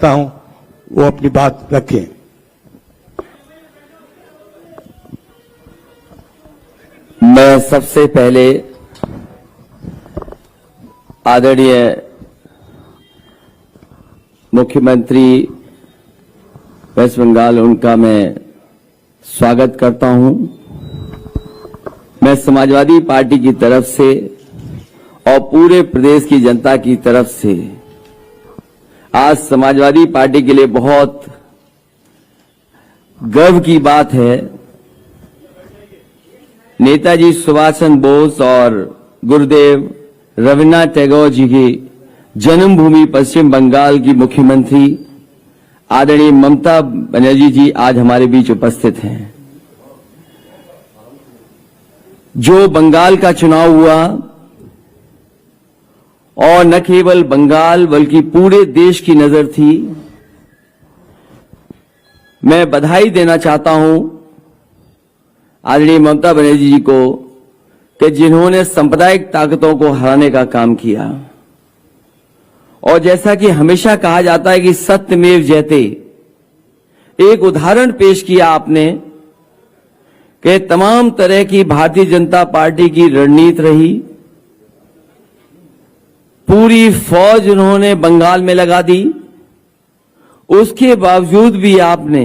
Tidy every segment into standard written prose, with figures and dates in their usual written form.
करता हूं वो अपनी बात रखें। मैं सबसे पहले आदरणीय मुख्यमंत्री वेस्ट बंगाल उनका मैं स्वागत करता हूं। मैं समाजवादी पार्टी की तरफ से और पूरे प्रदेश की जनता की तरफ से आज समाजवादी पार्टी के लिए बहुत गर्व की बात है। नेताजी सुभाष चंद्र बोस और गुरुदेव रविन्द्रनाथ टैगोर जी की जन्मभूमि पश्चिम बंगाल की मुख्यमंत्री आदरणीय ममता बनर्जी जी आज हमारे बीच उपस्थित हैं। जो बंगाल का चुनाव हुआ और न केवल बंगाल बल्कि पूरे देश की नजर थी, मैं बधाई देना चाहता हूं आदरणीय ममता बनर्जी जी को कि जिन्होंने सांप्रदायिक ताकतों को हराने का काम किया। और जैसा कि हमेशा कहा जाता है कि सत्यमेव जयते, एक उदाहरण पेश किया आपने कि तमाम तरह की भारतीय जनता पार्टी की रणनीति रही, पूरी फौज उन्होंने बंगाल में लगा दी, उसके बावजूद भी आपने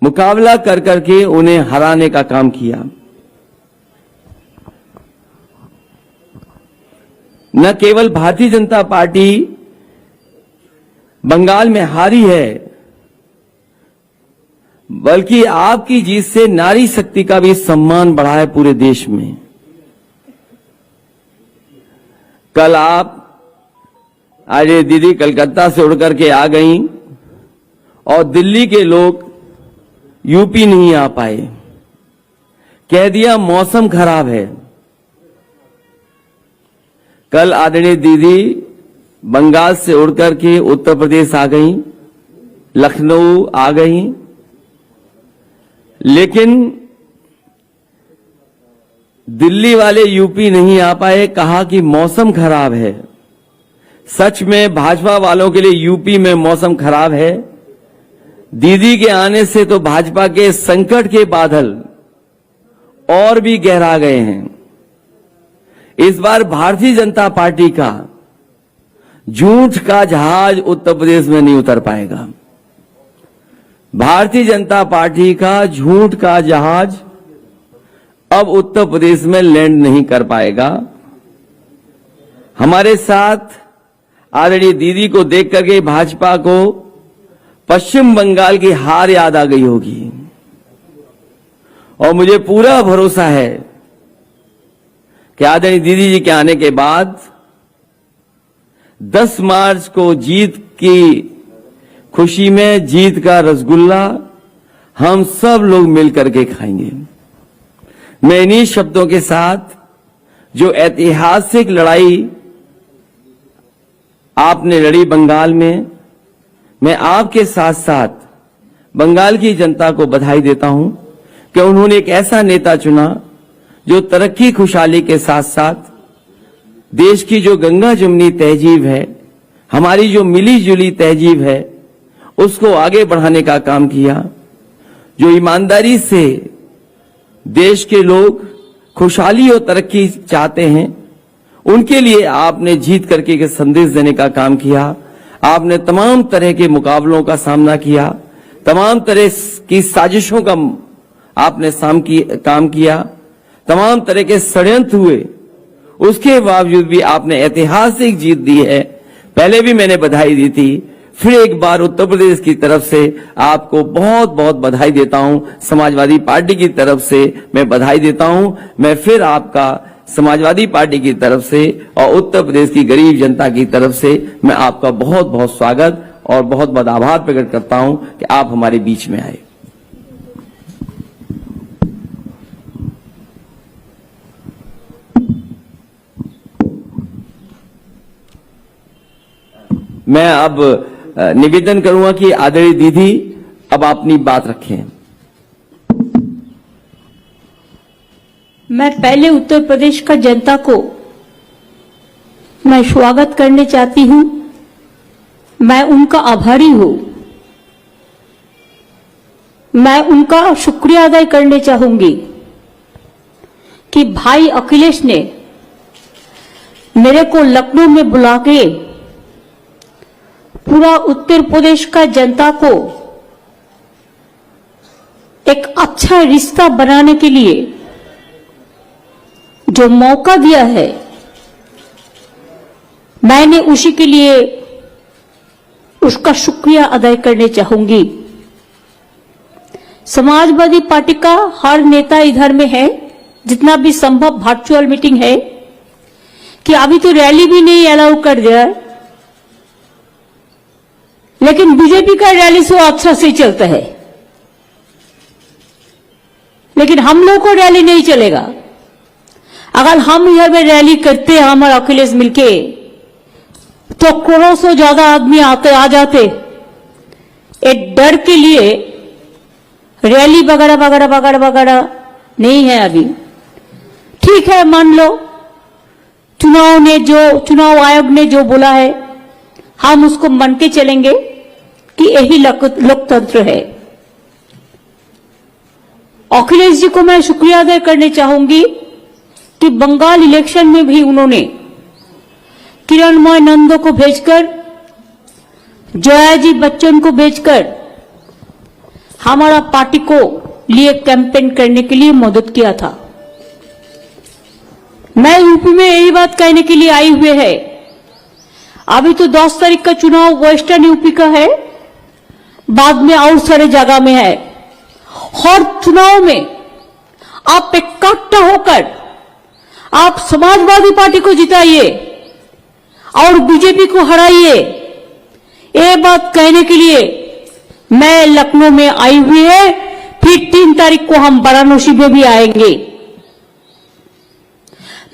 मुकाबला कर करके उन्हें हराने का काम किया। न केवल भारतीय जनता पार्टी बंगाल में हारी है, बल्कि आपकी जीत से नारी शक्ति का भी सम्मान बढ़ा है पूरे देश में। कल आप आज दीदी कलकत्ता से उड़ करके आ गई और दिल्ली के लोग यूपी नहीं आ पाए, कह दिया मौसम खराब है। कल आदरणीय दीदी बंगाल से उड़कर के उत्तर प्रदेश आ गई, लखनऊ आ गई, लेकिन दिल्ली वाले यूपी नहीं आ पाए, कहा कि मौसम खराब है। सच में भाजपा वालों के लिए यूपी में मौसम खराब है। दीदी के आने से तो भाजपा के संकट के बादल और भी गहरा गए हैं। इस बार भारतीय जनता पार्टी का झूठ का जहाज उत्तर प्रदेश में नहीं उतर पाएगा। भारतीय जनता पार्टी का झूठ का जहाज अब उत्तर प्रदेश में लैंड नहीं कर पाएगा। हमारे साथ आदरणीय दीदी को देख करके भाजपा को पश्चिम बंगाल की हार याद आ गई होगी और मुझे पूरा भरोसा है कि आदरणीय दीदी जी के आने के बाद 10 मार्च को जीत की खुशी में जीत का रसगुल्ला हम सब लोग मिलकर के खाएंगे। मैं इन्हीं शब्दों के साथ जो ऐतिहासिक लड़ाई आपने लड़ी बंगाल में, मैं आपके साथ साथ बंगाल की जनता को बधाई देता हूं कि उन्होंने एक ऐसा नेता चुना जो तरक्की खुशहाली के साथ साथ देश की जो गंगा जमुनी तहजीब है, हमारी जो मिली जुली तहजीब है, उसको आगे बढ़ाने का काम किया। जो ईमानदारी से देश के लोग खुशहाली और तरक्की चाहते हैं, उनके लिए आपने जीत करके के संदेश देने का काम किया। आपने तमाम तरह के मुकाबलों का सामना किया, तमाम तरह की साजिशों का आपने काम किया, तमाम तरह के षड्यंत्र हुए, उसके बावजूद भी आपने ऐतिहासिक जीत दी है। पहले भी मैंने बधाई दी थी, फिर एक बार उत्तर प्रदेश की तरफ से आपको बहुत बहुत बधाई देता हूं। समाजवादी पार्टी की तरफ से मैं बधाई देता हूं। मैं फिर आपका समाजवादी पार्टी की तरफ से और उत्तर प्रदेश की गरीब जनता की तरफ से मैं आपका बहुत बहुत स्वागत और बहुत बहुत आभार प्रकट करता हूं कि आप हमारे बीच में आए। मैं अब निवेदन करूंगा कि आदरणीय दीदी अब अपनी बात रखें। मैं पहले उत्तर प्रदेश का जनता को मैं स्वागत करने चाहती हूं मैं उनका आभारी हूं। मैं उनका शुक्रिया अदा करने चाहूंगी कि भाई अखिलेश ने मेरे को लखनऊ में बुला के पूरा उत्तर प्रदेश का जनता को एक अच्छा रिश्ता बनाने के लिए जो मौका दिया है, मैंने उसी के लिए उसका शुक्रिया अदा करने चाहूंगी। समाजवादी पार्टी का हर नेता इधर में है, जितना भी संभव वर्चुअल मीटिंग है, कि अभी तो रैली भी नहीं अलाउ कर दिया है, लेकिन बीजेपी का रैली सो अच्छा से चलता है, लेकिन हम लोग को रैली नहीं चलेगा। अगर हम इधर में रैली करते हैं, हम और अखिलेश मिलके, तो करोड़ों से ज्यादा आदमी आ जाते। एक डर के लिए रैली वगैरह वगैरह वगैरह वगैरह नहीं है अभी। ठीक है, मान लो चुनाव आयोग ने जो बोला है, हम उसको मान के चलेंगे कि यही लोकतंत्र है। अखिलेश जी को मैं शुक्रिया अदा करने चाहूंगी कि बंगाल इलेक्शन में भी उन्होंने किरणमय नंदो को भेजकर, जयाजी बच्चन को भेजकर हमारा पार्टी को लिए कैंपेन करने के लिए मदद किया था। मैं यूपी में यही बात कहने के लिए आई हुए है। अभी तो 10 तारीख का चुनाव वेस्टर्न यूपी का है, बाद में और सारे जगह में है। हर चुनाव में आप इकट्ठा होकर आप समाजवादी पार्टी को जिताइए और बीजेपी को हराइए। ये बात कहने के लिए मैं लखनऊ में आई हुई है। फिर 3 तारीख को हम वाराणसी में भी आएंगे।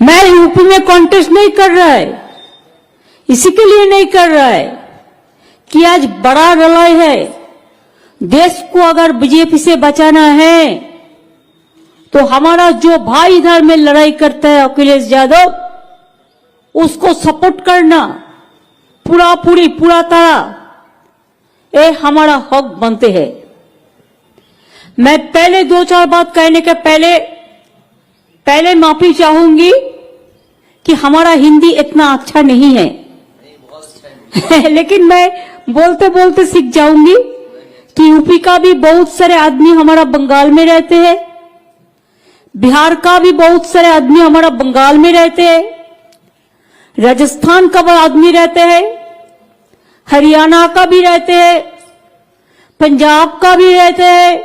मैं यूपी में कॉन्टेस्ट नहीं कर रहा है, इसी के लिए नहीं कर रहा है कि आज बड़ा लड़ाई है। देश को अगर बीजेपी से बचाना है तो हमारा जो भाई इधर में लड़ाई करता है अखिलेश यादव, उसको सपोर्ट करना पूरा तरह ये हमारा हक बनते हैं। मैं पहले 2-4 बात कहने के पहले माफी चाहूंगी कि हमारा हिंदी इतना अच्छा नहीं है लेकिन मैं बोलते बोलते सीख जाऊंगी कि यूपी का भी बहुत सारे आदमी हमारा बंगाल में रहते हैं, बिहार का भी बहुत सारे आदमी हमारा बंगाल में रहते हैं, राजस्थान का भी आदमी रहते हैं, हरियाणा का भी रहते हैं, पंजाब का भी रहते हैं।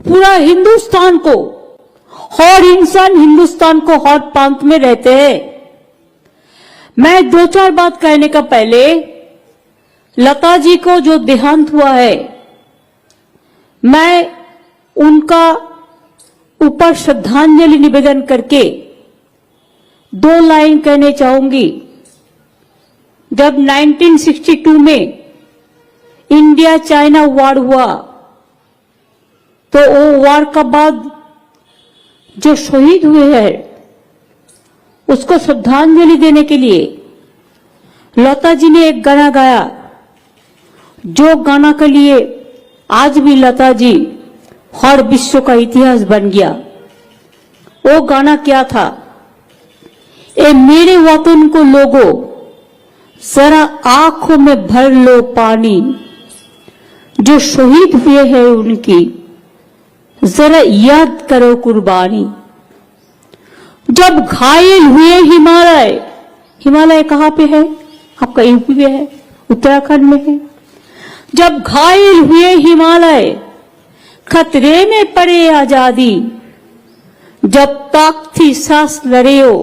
पूरा हिंदुस्तान को, हर इंसान हिंदुस्तान को हर प्रांत में रहते हैं। मैं 2-4 बात कहने का पहले लता जी को जो देहांत हुआ है, मैं उनका ऊपर श्रद्धांजलि निवेदन करके 2 लाइन कहने चाहूंगी। जब 1962 में इंडिया चाइना वॉर हुआ, तो वो वॉर का बाद जो शहीद हुए हैं उसको श्रद्धांजलि देने के लिए लता जी ने एक गाना गाया, जो गाना के लिए आज भी लता जी हर विश्व का इतिहास बन गया। वो गाना क्या था? ए मेरे वतन को लोगों, जरा आंखों में भर लो पानी, जो शहीद हुए हैं उनकी जरा याद करो कुर्बानी। जब घायल हुए हिमालय कहां पे है? आपका यूपी में है, उत्तराखंड में है। जब घायल हुए हिमालय, खतरे में पड़े आजादी, जब तक थी सांस लड़े हो,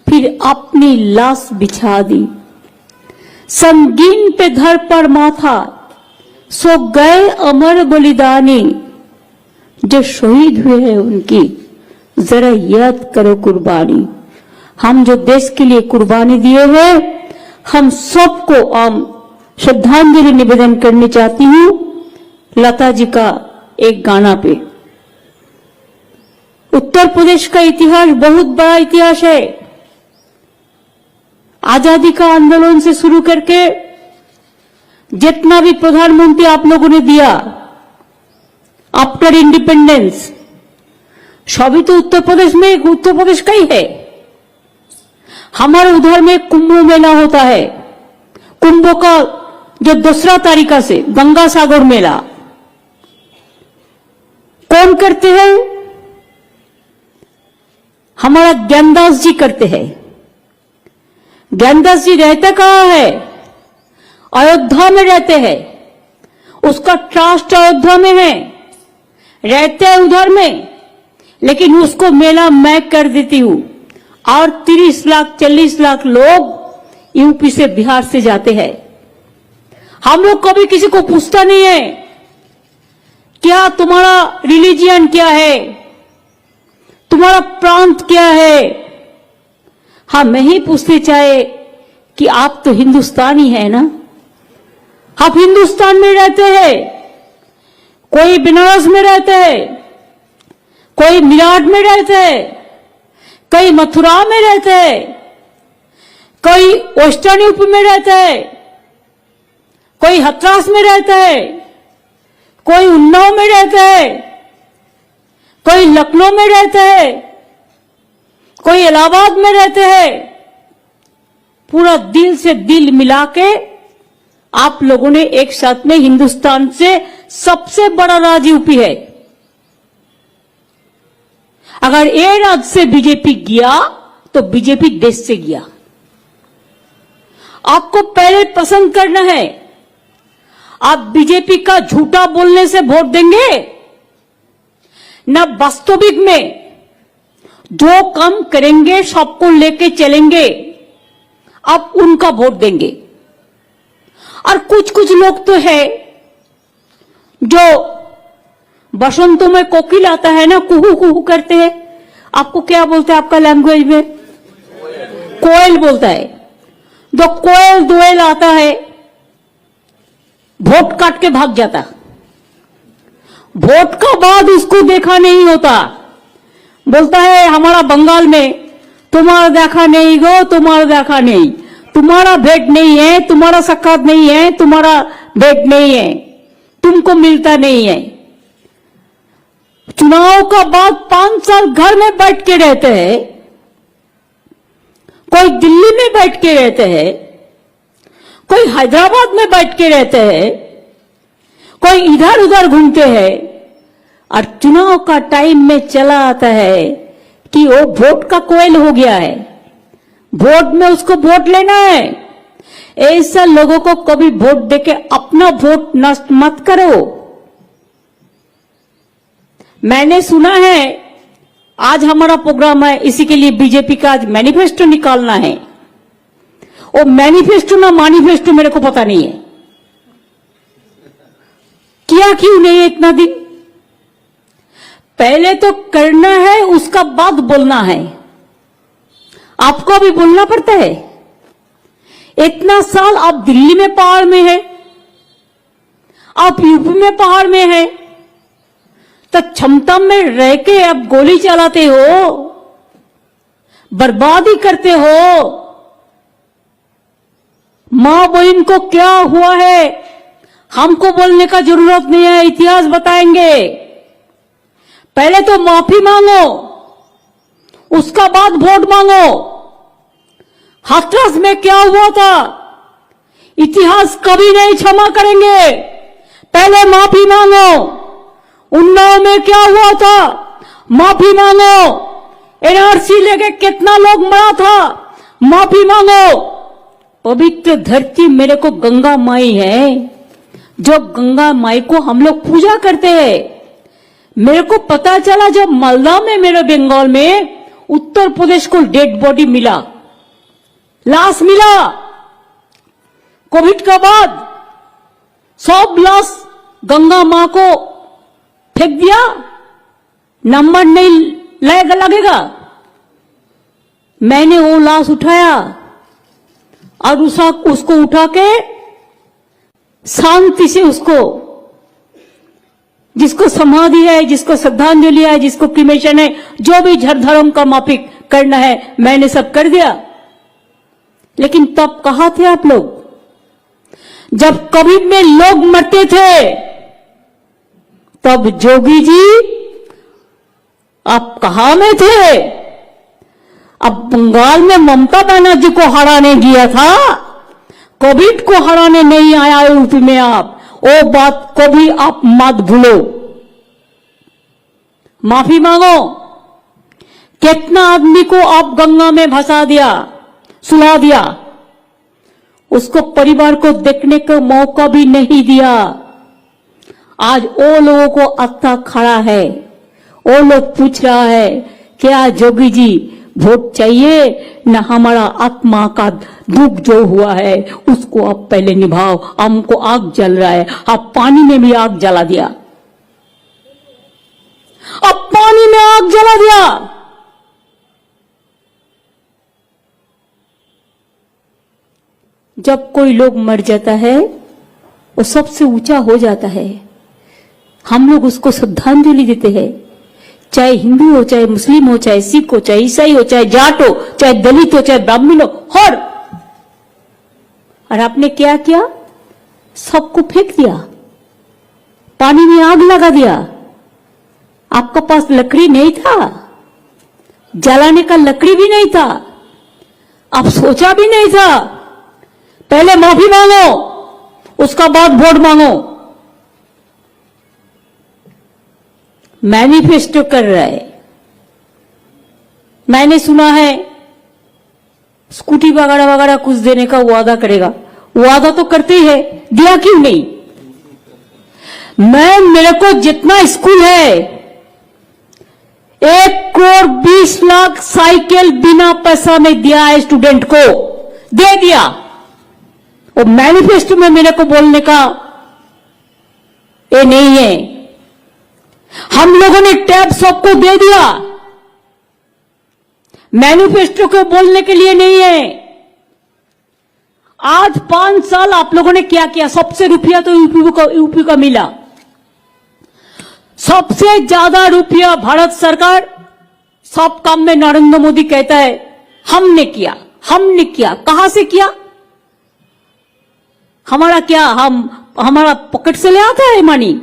फिर अपनी लाश बिछा दी। संगीन पे धर पर माथा, सो गए अमर बलिदानी, जो शहीद हुए हैं उनकी जरा याद करो कुर्बानी। हम जो देश के लिए कुर्बानी दिए हैं, हम सबको श्रद्धांजलि निवेदन करनी चाहती हूं लता जी का एक गाना पे। उत्तर प्रदेश का इतिहास बहुत बड़ा इतिहास है। आजादी का आंदोलन से शुरू करके जितना भी प्रधानमंत्री आप लोगों ने दिया आफ्टर इंडिपेंडेंस, सभी तो उत्तर प्रदेश का ही है। हमारे उधर में कुंभ मेला होता है, कुंभ का जो 2 तारीख से गंगा सागर मेला कौन करते हैं? हमारा ज्ञानदास जी करते हैं। ज्ञानदास जी रहते कहाँ है? अयोध्या में रहते हैं। उसका ट्रस्ट अयोध्या में है, रहते हैं उधर में, लेकिन उसको मेला मैं कर देती हूं। और 30 लाख 40 लाख लोग यूपी से बिहार से जाते हैं। हम लोग कभी किसी को पूछता नहीं है क्या तुम्हारा रिलीजियन क्या है, तुम्हारा प्रांत क्या है। हम नहीं पूछते चाहे कि आप तो हिंदुस्तानी है ना, आप हिंदुस्तान में रहते हैं। कोई बनारस में रहते हैं, कोई मेरठ में रहते हैं, कोई मथुरा में रहते हैं, कोई वेस्टर्न यूपी में रहते हैं, कोई हथरास में रहता है, कोई उन्नाव में रहता है, कोई लखनऊ में रहता है, कोई इलाहाबाद में रहते हैं। पूरा दिल से दिल मिला के आप लोगों ने एक साथ में हिंदुस्तान से सबसे बड़ा राज्य यूपी है। अगर ये राज्य से बीजेपी गया तो बीजेपी देश से गया। आपको पहले पसंद करना है। आप बीजेपी का झूठा बोलने से वोट देंगे ना, वास्तविक में जो काम करेंगे सबको लेके चलेंगे, आप उनका वोट देंगे। और कुछ कुछ लोग तो है जो बसंतों में कोकिल आता है ना, कुहू कुहू करते हैं। आपको क्या बोलते हैं आपका लैंग्वेज में? कोयल बोलता है। जो कोयल दोयल आता है वोट काट के भाग जाता, वोट का बाद उसको देखा नहीं होता। बोलता है हमारा बंगाल में तुम्हारा देखा नहीं गो, तुम्हारा देखा नहीं, तुम्हारा भेंट नहीं है, तुम्हारा साक्षात नहीं है, तुम्हारा भेंट नहीं है, तुमको मिलता नहीं है। चुनाव का बाद 5 साल घर में बैठ के रहते हैं, कोई दिल्ली में बैठ के रहते हैं, कोई हैदराबाद में बैठ के रहते हैं, कोई इधर उधर घूमते हैं, और चुनाव का टाइम में चला आता है कि वो वोट का कोयल हो गया है, वोट में उसको वोट लेना है। ऐसा लोगों को कभी वोट देके अपना वोट नष्ट मत करो। मैंने सुना है आज हमारा प्रोग्राम है, इसी के लिए बीजेपी का आज मैनिफेस्टो निकालना है। वो मैनिफेस्टो ना मैनिफेस्टो मेरे को पता नहीं है, किया क्यों नहीं है इतना दिन। पहले तो करना है, उसका बाद बोलना है। आपको भी बोलना पड़ता है। इतना साल आप दिल्ली में पहाड़ में है, आप यूपी में पहाड़ में है, तो क्षमता में रह के आप गोली चलाते हो, बर्बादी करते हो। मां बहन को क्या हुआ है हमको बोलने का जरूरत नहीं है, इतिहास बताएंगे। पहले तो माफी मांगो, उसका बाद वोट मांगो। हाथरस में क्या हुआ था इतिहास कभी नहीं क्षमा करेंगे, पहले माफी मांगो। उन्नाव में क्या हुआ था माफी मांगो। एनआरसी लेके कितना लोग मरा था, माफी मांगो। पवित्र धरती मेरे को गंगा माई है, जो गंगा माई को हम लोग पूजा करते हैं। मेरे को पता चला जब मालदा में, मेरे बंगाल में उत्तर प्रदेश को डेड बॉडी मिला, लाश मिला। कोविड का बाद सब लाश गंगा मां को फेंक दिया, नंबर नहीं लगेगा। मैंने वो लाश उठाया और उसको उठा के शांति से उसको, जिसको समाधि है, जिसको श्रद्धांजलि है, जिसको क्रिमेशन है, जो भी धर्म का माफिक करना है, मैंने सब कर दिया। लेकिन तब कहाँ थे आप लोग जब कोविड में लोग मरते थे तब जोगी जी आप कहां में थे? अब बंगाल में ममता बनर्जी को हराने गया था, कोविड को हराने नहीं आया यूपी में। आप वो बात को भी आप मत भूलो, माफी मांगो। कितना आदमी को आप गंगा में भसा दिया, सुला दिया, उसको परिवार को देखने का मौका भी नहीं दिया। आज वो लोगों को अत्ता खड़ा है, वो लोग पूछ रहा है क्या जोगी जी वोट चाहिए ना, हमारा आत्मा का दुख जो हुआ है उसको आप पहले निभाओ। हमको आग जल रहा है, आप पानी में भी आग जला दिया, अब पानी में आग जला दिया। जब कोई लोग मर जाता है वो सबसे ऊंचा हो जाता है, हम लोग उसको श्रद्धांजलि देते हैं, चाहे हिंदू हो, चाहे मुस्लिम हो, चाहे सिख हो, चाहे ईसाई हो, चाहे जाट हो, चाहे दलित हो, चाहे ब्राह्मण हो, और आपने क्या किया? सबको फेंक दिया, पानी में आग लगा दिया। आपका पास लकड़ी नहीं था, जलाने का लकड़ी भी नहीं था, आप सोचा भी नहीं था। पहले माफी मांगो, उसका बाद वोट मांगो। मैनिफेस्टो कर रहा है, मैंने सुना है स्कूटी वगैरह वगैरह कुछ देने का वादा करेगा। वादा तो करते ही है, दिया क्यों नहीं? मेरे को जितना स्कूल है 1,20,00,000 साइकिल बिना पैसा में दिया है, स्टूडेंट को दे दिया। और मैनिफेस्टो में मेरे को बोलने का ये नहीं है। हम लोगों ने टैब सबको दे दिया, मैनिफेस्टो को बोलने के लिए नहीं है। आज 5 साल आप लोगों ने क्या किया? सबसे रुपया तो यूपी का मिला, सबसे ज्यादा रुपया भारत सरकार सब काम में नरेंद्र मोदी कहता है हमने किया, हमने किया। कहां से किया? हमारा क्या, हमारा पॉकेट से ले आता है मनी?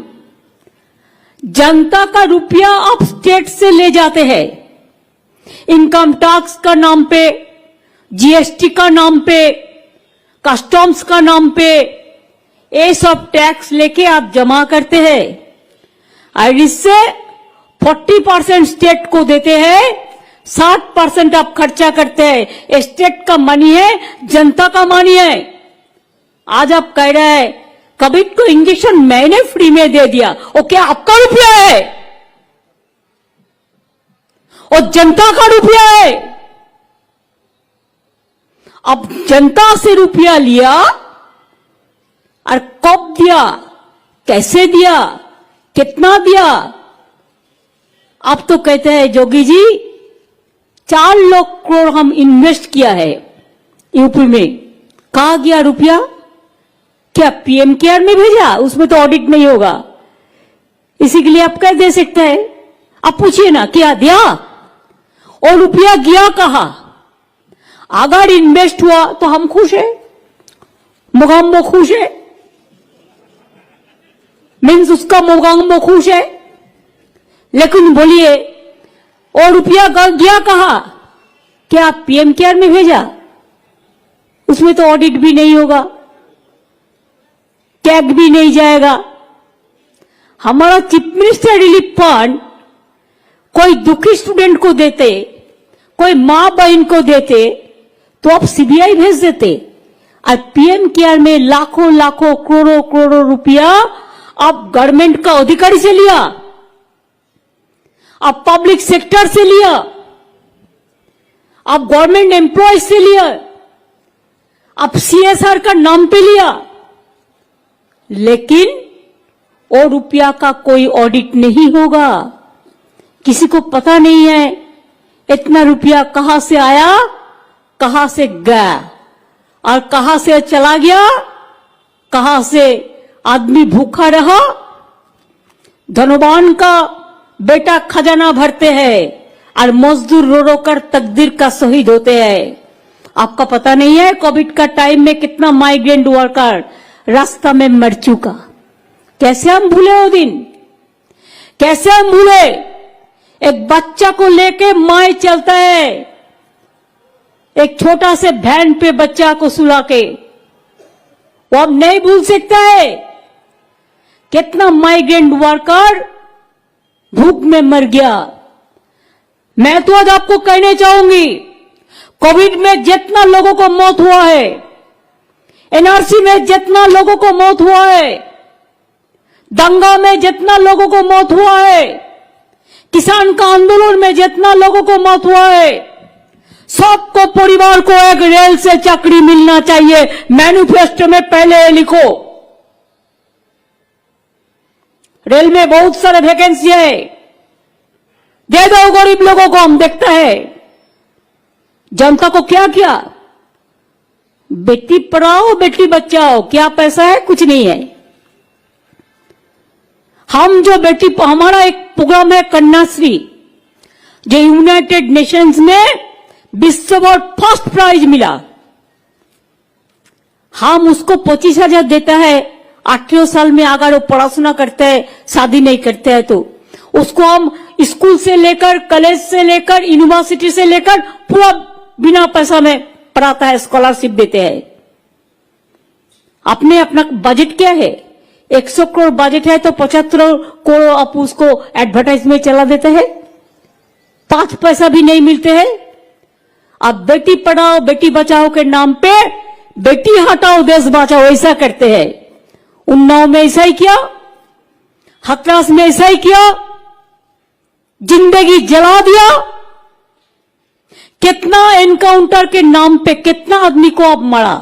जनता का रुपया आप स्टेट से ले जाते हैं, इनकम टैक्स का नाम पे, जीएसटी का नाम पे, कस्टम्स का नाम पे, ये सब टैक्स लेके आप जमा करते हैं और इससे 40% स्टेट को देते हैं, 60% आप खर्चा करते हैं। स्टेट का मनी है, जनता का मनी है। आज आप कह रहे हैं कोविड को इंजेक्शन मैंने फ्री में दे दिया, वो क्या आपका रुपया है? और जनता का रुपया है। अब जनता से रुपया लिया और कब दिया, कैसे दिया, कितना दिया? आप तो कहते हैं जोगी जी 4 लाख करोड़ हम इन्वेस्ट किया है यूपी में, कहा गया रुपया? क्या पीएम केयर में भेजा? उसमें तो ऑडिट नहीं होगा, इसी के लिए आप कह दे सकते हैं। आप पूछिए ना क्या दिया और रुपया गया कहां? अगर इन्वेस्ट हुआ तो हम खुश है, मोगाम्बो खुश है, मीन्स उसका मोगाम्बो खुश है। लेकिन बोलिए और रुपया गया कहां? क्या पीएम केयर में भेजा? उसमें तो ऑडिट भी नहीं होगा, टैग भी नहीं जाएगा। हमारा चीफ मिनिस्टर रिलीफ फंड कोई दुखी स्टूडेंट को देते, कोई मां बहन को देते तो आप सीबीआई भेज देते, और पीएम केयर में लाखों लाखों करोड़ों करोड़ों रुपया आप गवर्नमेंट का अधिकारी से लिया, आप पब्लिक सेक्टर से लिया, आप गवर्नमेंट एम्प्लॉय से लिया, आप सीएसआर का नाम पे लिया, लेकिन वो रुपया का कोई ऑडिट नहीं होगा। किसी को पता नहीं है इतना रुपया कहां से आया, कहां से गया और कहां से चला गया, कहां से आदमी भूखा रहा। धनवान का बेटा खजाना भरते हैं और मजदूर रो रो कर तकदीर का शहीद होते हैं। आपका पता नहीं है कोविड का टाइम में कितना माइग्रेंट वर्कर रास्ता में मर चुका। कैसे हम भूले वो दिन? कैसे हम भूले? एक बच्चा को लेके माए चलता है, एक छोटा से वैन पे बच्चा को सुला के, वो हम नहीं भूल सकता है। कितना माइग्रेंट वर्कर भूख में मर गया। मैं तो आज आपको कहने चाहूंगी, कोविड में जितना लोगों को मौत हुआ है, एनआरसी में जितना लोगों को मौत हुआ है, दंगा में जितना लोगों को मौत हुआ है, किसान का आंदोलन में जितना लोगों को मौत हुआ है, सबको परिवार को एक रेल से चाकरी मिलना चाहिए। मैनिफेस्टो में पहले लिखो। रेल में बहुत सारे वैकेंसी है, दे दो गरीब लोगों को। हम देखता है जनता को क्या किया। बेटी पढ़ाओ बेटी बचाओ, क्या पैसा है? कुछ नहीं है। हम जो हमारा एक प्रोग्राम है कन्याश्री, जो यूनाइटेड नेशंस में विश्व भर फर्स्ट प्राइज मिला। हम उसको 25,000 देता है। 18 साल में अगर वो पढ़ाशुना करते हैं, शादी नहीं करते हैं, तो उसको हम स्कूल से लेकर, कॉलेज से लेकर, यूनिवर्सिटी से लेकर पूरा बिना पैसा में पढ़ाता है, स्कॉलरशिप देते हैं। आपने अपना बजट क्या है? 100 करोड़ बजट है तो 75 करोड़ आप उसको एडवर्टाइज में चला देते हैं, 5 पैसा भी नहीं मिलते हैं। आप बेटी पढ़ाओ बेटी बचाओ के नाम पे बेटी हटाओ देश बचाओ ऐसा करते हैं। उन्नाव में ऐसा ही किया, हथरास में ऐसा ही किया, जिंदगी जला दिया। कितना एनकाउंटर के नाम पे कितना आदमी को अब मरा।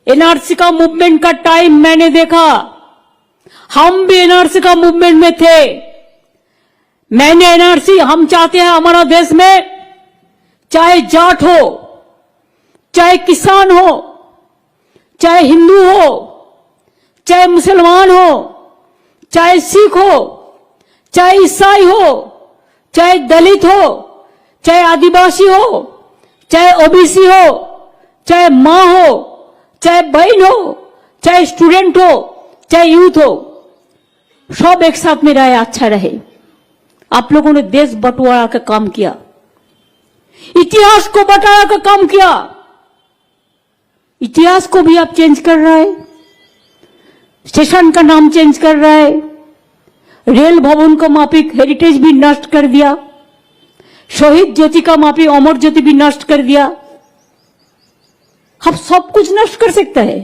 एनआरसी का मूवमेंट का टाइम मैंने देखा, हम भी एनआरसी का मूवमेंट में थे। मैंने एनआरसी, हम चाहते हैं हमारा देश में चाहे जाट हो, चाहे किसान हो, चाहे हिंदू हो, चाहे मुसलमान हो, चाहे सिख हो, चाहे ईसाई हो, चाहे दलित हो, चाहे आदिवासी हो, चाहे ओबीसी हो, चाहे मां हो, चाहे बहन हो, चाहे स्टूडेंट हो, चाहे यूथ हो, सब एक साथ में रहे, अच्छा रहे। आप लोगों ने देश बंटवारा का काम किया, इतिहास को बंटवारा का काम किया। इतिहास को भी आप चेंज कर रहा है, स्टेशन का नाम चेंज कर रहा है, रेल भवन का माफिक हेरिटेज भी नष्ट कर दिया, शहीद ज्योति का माफी अमर ज्योति भी नष्ट कर दिया। हम सब कुछ नष्ट कर सकता है।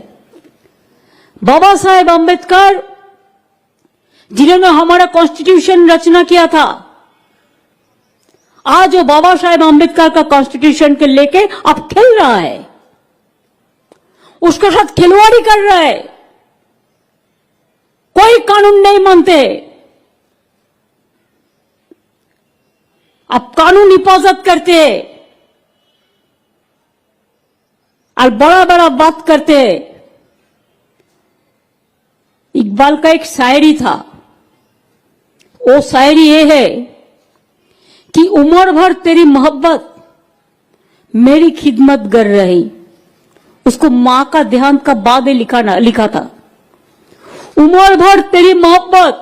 बाबा साहेब आंबेडकर जिन्होंने हमारा कॉन्स्टिट्यूशन रचना किया था, आज वो बाबा साहेब आंबेडकर का कॉन्स्टिट्यूशन के लेके अब खेल रहा है, उसके साथ खिलवाड़ी कर रहा है। कोई कानून नहीं मानते। अब कानून हिफाजत करते हैं और बड़ा बड़ा बात करते हैं। इकबाल का एक शायरी था, वो शायरी ये है कि उम्र भर तेरी मोहब्बत मेरी खिदमत कर रही। उसको मां का देहांत का बाद लिखा था। उम्र भर तेरी मोहब्बत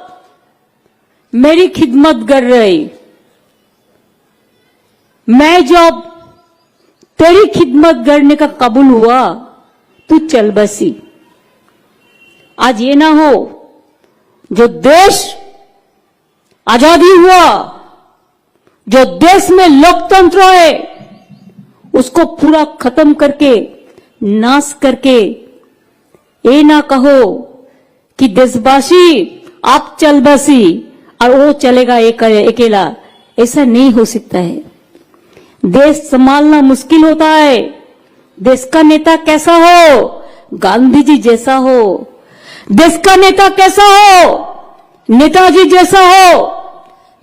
मेरी खिदमत कर रही, मैं जब तेरी खिदमत करने का कबूल हुआ तू चल बसी। आज ये ना हो जो देश आजादी हुआ, जो देश में लोकतंत्र है, उसको पूरा खत्म करके नाश करके ये ना कहो कि देशवासी आप चल बसी और वो चलेगा अकेला। ऐसा नहीं हो सकता है। देश संभालना मुश्किल होता है। देश का नेता कैसा हो? गांधी जी जैसा हो। देश का नेता कैसा हो? नेताजी जैसा हो।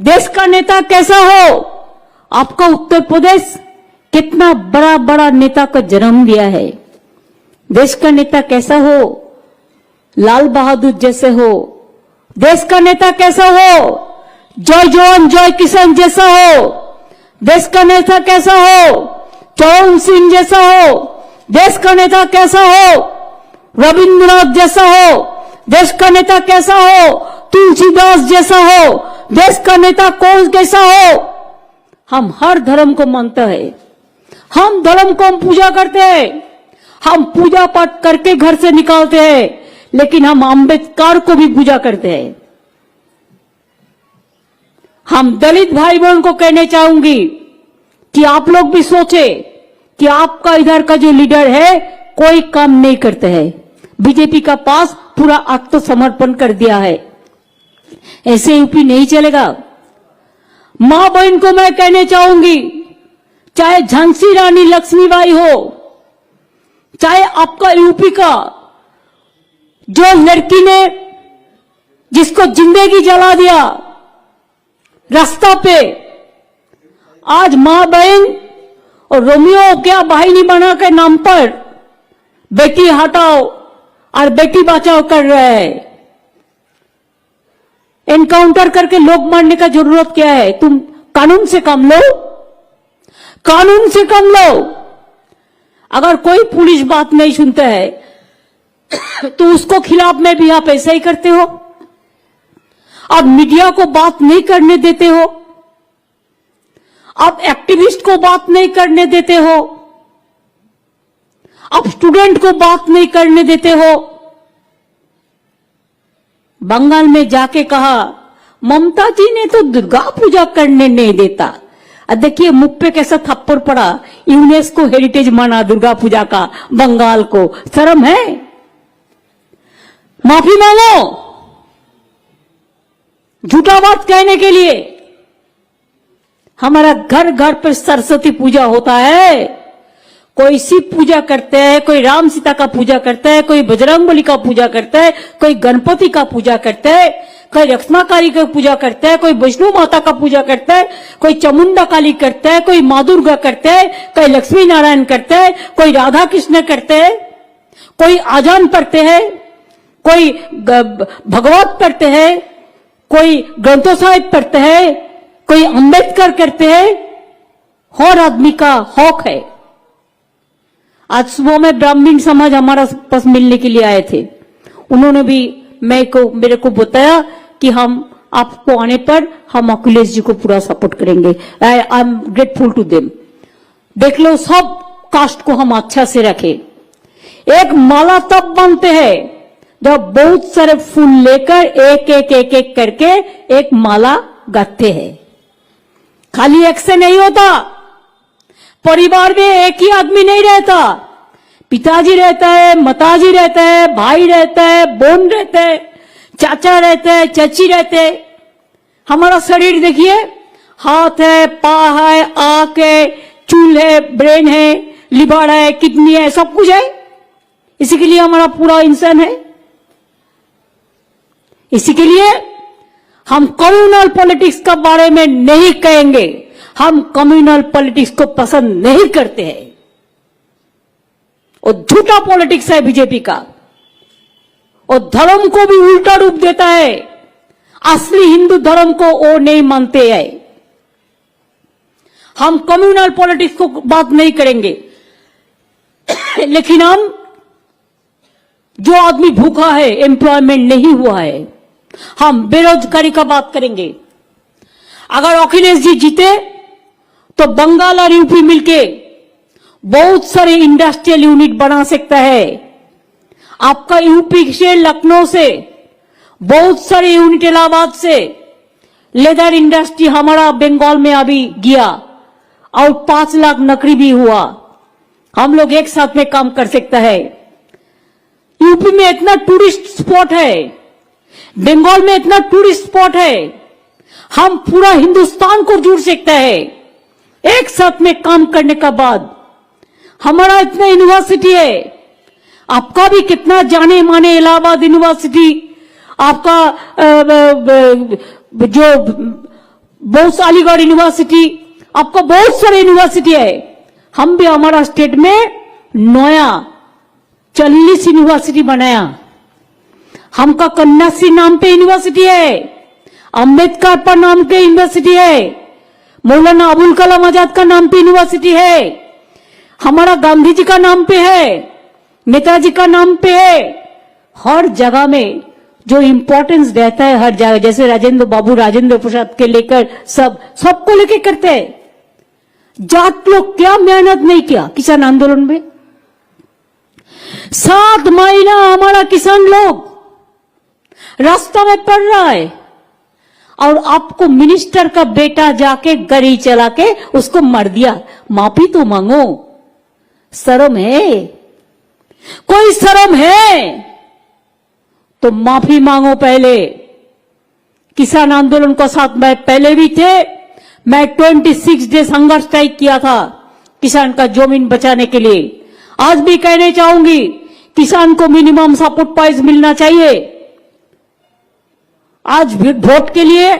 देश का नेता कैसा हो? आपका उत्तर प्रदेश कितना बड़ा बड़ा नेता का जन्म दिया है। देश का नेता कैसा हो? लाल बहादुर जैसे हो। देश का नेता कैसा हो? जय जवान जय किसान जैसा हो। देश का नेता कैसा हो? चरण सिंह जैसा हो। देश का नेता कैसा हो? रविंद्रनाथ जैसा हो, देश का नेता कैसा हो, तुलसीदास जैसा हो, देश का नेता कौन कैसा हो, हम हर धर्म को मानते हैं। हम धर्म को हम पूजा करते हैं, हम पूजा पाठ करके घर से निकालते हैं, लेकिन हम अंबेडकर को भी पूजा करते हैं। हम दलित भाई बहन को कहने चाहूंगी कि आप लोग भी सोचे कि आपका इधर का जो लीडर है कोई काम नहीं करते हैं, बीजेपी का पास पूरा आत्मसमर्पण कर दिया है। ऐसे यूपी नहीं चलेगा। मां बहन को मैं कहने चाहूंगी, चाहे झांसी रानी लक्ष्मीबाई हो, चाहे आपका यूपी का जो लड़की ने जिसको जिंदगी जला दिया रास्ता पे, आज मां बहन और रोमियो क्या बहिनी बना के नाम पर बेटी हटाओ और बेटी बचाओ कर रहे हैं। एनकाउंटर करके लोग मारने का जरूरत क्या है? तुम कानून से काम लो, कानून से काम लो। अगर कोई पुलिस बात नहीं सुनता है तो उसको खिलाफ में भी आप ऐसा ही करते हो। आप मीडिया को बात नहीं करने देते हो, आप एक्टिविस्ट को बात नहीं करने देते हो, आप स्टूडेंट को बात नहीं करने देते हो। बंगाल में जाके कहा ममता जी ने तो दुर्गा पूजा करने नहीं देता। देखिए मुख पे कैसा थप्पड़ पड़ा। यूनेस्को हेरिटेज माना दुर्गा पूजा का बंगाल को, शर्म है? माफी मांगो झूठा बात कहने के लिए। हमारा घर घर पर सरस्वती पूजा होता है, कोई शिव पूजा करते हैं, कोई राम सीता का पूजा करता है, कोई बजरंगबली का पूजा करता है, कोई गणपति का पूजा करता है, कोई रक्षमाकारी का पूजा करता है, कोई वैष्णो माता का पूजा करता है, कोई चामुंडा काली करता है, कोई माँ दुर्गा करता है, कोई लक्ष्मी नारायण करता है, कोई राधा कृष्ण करते हैं, कोई आजान पढ़ते हैं, कोई भगवत पढ़ते हैं, कोई ग्रंथो साहिब पढ़ते हैं, कोई अंबेडकर करते हैं। हर आदमी का हक है। आज सुबह में ब्राह्मण समाज हमारा पास मिलने के लिए आए थे। उन्होंने भी मेरे को बताया कि हम आपको आने पर हम अखिलेश जी को पूरा सपोर्ट करेंगे। I am grateful to them. देख लो, सब कास्ट को हम अच्छा से रखें। एक माला तब बनते हैं जब बहुत सारे फूल लेकर एक एक एक एक करके एक माला गाते हैं। खाली एक से नहीं होता। परिवार में एक ही आदमी नहीं रहता, पिताजी रहता है, माताजी रहता है, भाई रहता है, बहन रहता है, चाचा रहता है, चाची रहते हैं। हमारा शरीर देखिए, हाथ है, पाँव है, आंख है, चूल है, ब्रेन है, लिवर है, किडनी है, सब कुछ है। इसी के लिए हमारा पूरा इंसान है। इसी के लिए हम कम्युनल पॉलिटिक्स के बारे में नहीं कहेंगे। हम कम्युनल पॉलिटिक्स को पसंद नहीं करते हैं। और झूठा पॉलिटिक्स है बीजेपी का, और धर्म को भी उल्टा रूप देता है। असली हिंदू धर्म को वो नहीं मानते हैं। हम कम्युनल पॉलिटिक्स को बात नहीं करेंगे, लेकिन हम जो आदमी भूखा है, एम्प्लॉयमेंट नहीं हुआ है, हम बेरोजगारी का बात करेंगे। अगर अखिलेश जी जीते तो बंगाल और यूपी मिलके बहुत सारे इंडस्ट्रियल यूनिट बना सकता है। आपका यूपी से, लखनऊ से बहुत सारे यूनिट, इलाहाबाद से लेदर इंडस्ट्री हमारा बंगाल में अभी गया और 5 लाख नौकरी भी हुआ। हम लोग एक साथ में काम कर सकता है। यूपी में इतना टूरिस्ट स्पॉट है, बंगाल में इतना टूरिस्ट स्पॉट है, हम पूरा हिंदुस्तान को जोड़ सकता है एक साथ में काम करने का बाद। हमारा इतना यूनिवर्सिटी है, आपका भी कितना जाने माने इलाहाबाद यूनिवर्सिटी, आपका जो बहुत अलीगढ़ यूनिवर्सिटी, आपका बहुत सारे यूनिवर्सिटी है। हम भी हमारा स्टेट में नया 40 यूनिवर्सिटी बनाया। हमका कन्याश्री नाम पे यूनिवर्सिटी है, अंबेडकर पर नाम के यूनिवर्सिटी है, मौलाना अबुल कलाम आजाद का नाम पे यूनिवर्सिटी है, हमारा गांधी जी का नाम पे है, नेताजी का नाम पे है। हर जगह में जो इंपॉर्टेंस रहता है, हर जगह, जैसे राजेंद्र बाबू, राजेंद्र प्रसाद के लेकर सबको लेके करते हैं। जाट लोग क्या मेहनत नहीं किया किसान आंदोलन में। 7 महीना हमारा किसान लोग रास्ता में पड़ रहा है, और आपको मिनिस्टर का बेटा जाके गाड़ी चला के उसको मार दिया। माफी तो मांगो, शर्म है? कोई शर्म है तो माफी मांगो पहले। किसान आंदोलन को साथ में पहले भी थे। मैं 26 डे संघर्ष स्ट्राइक किया था किसान का जमीन बचाने के लिए। आज भी कहने चाहूंगी, किसान को मिनिमम सपोर्ट प्राइस मिलना चाहिए। आज भी वोट के लिए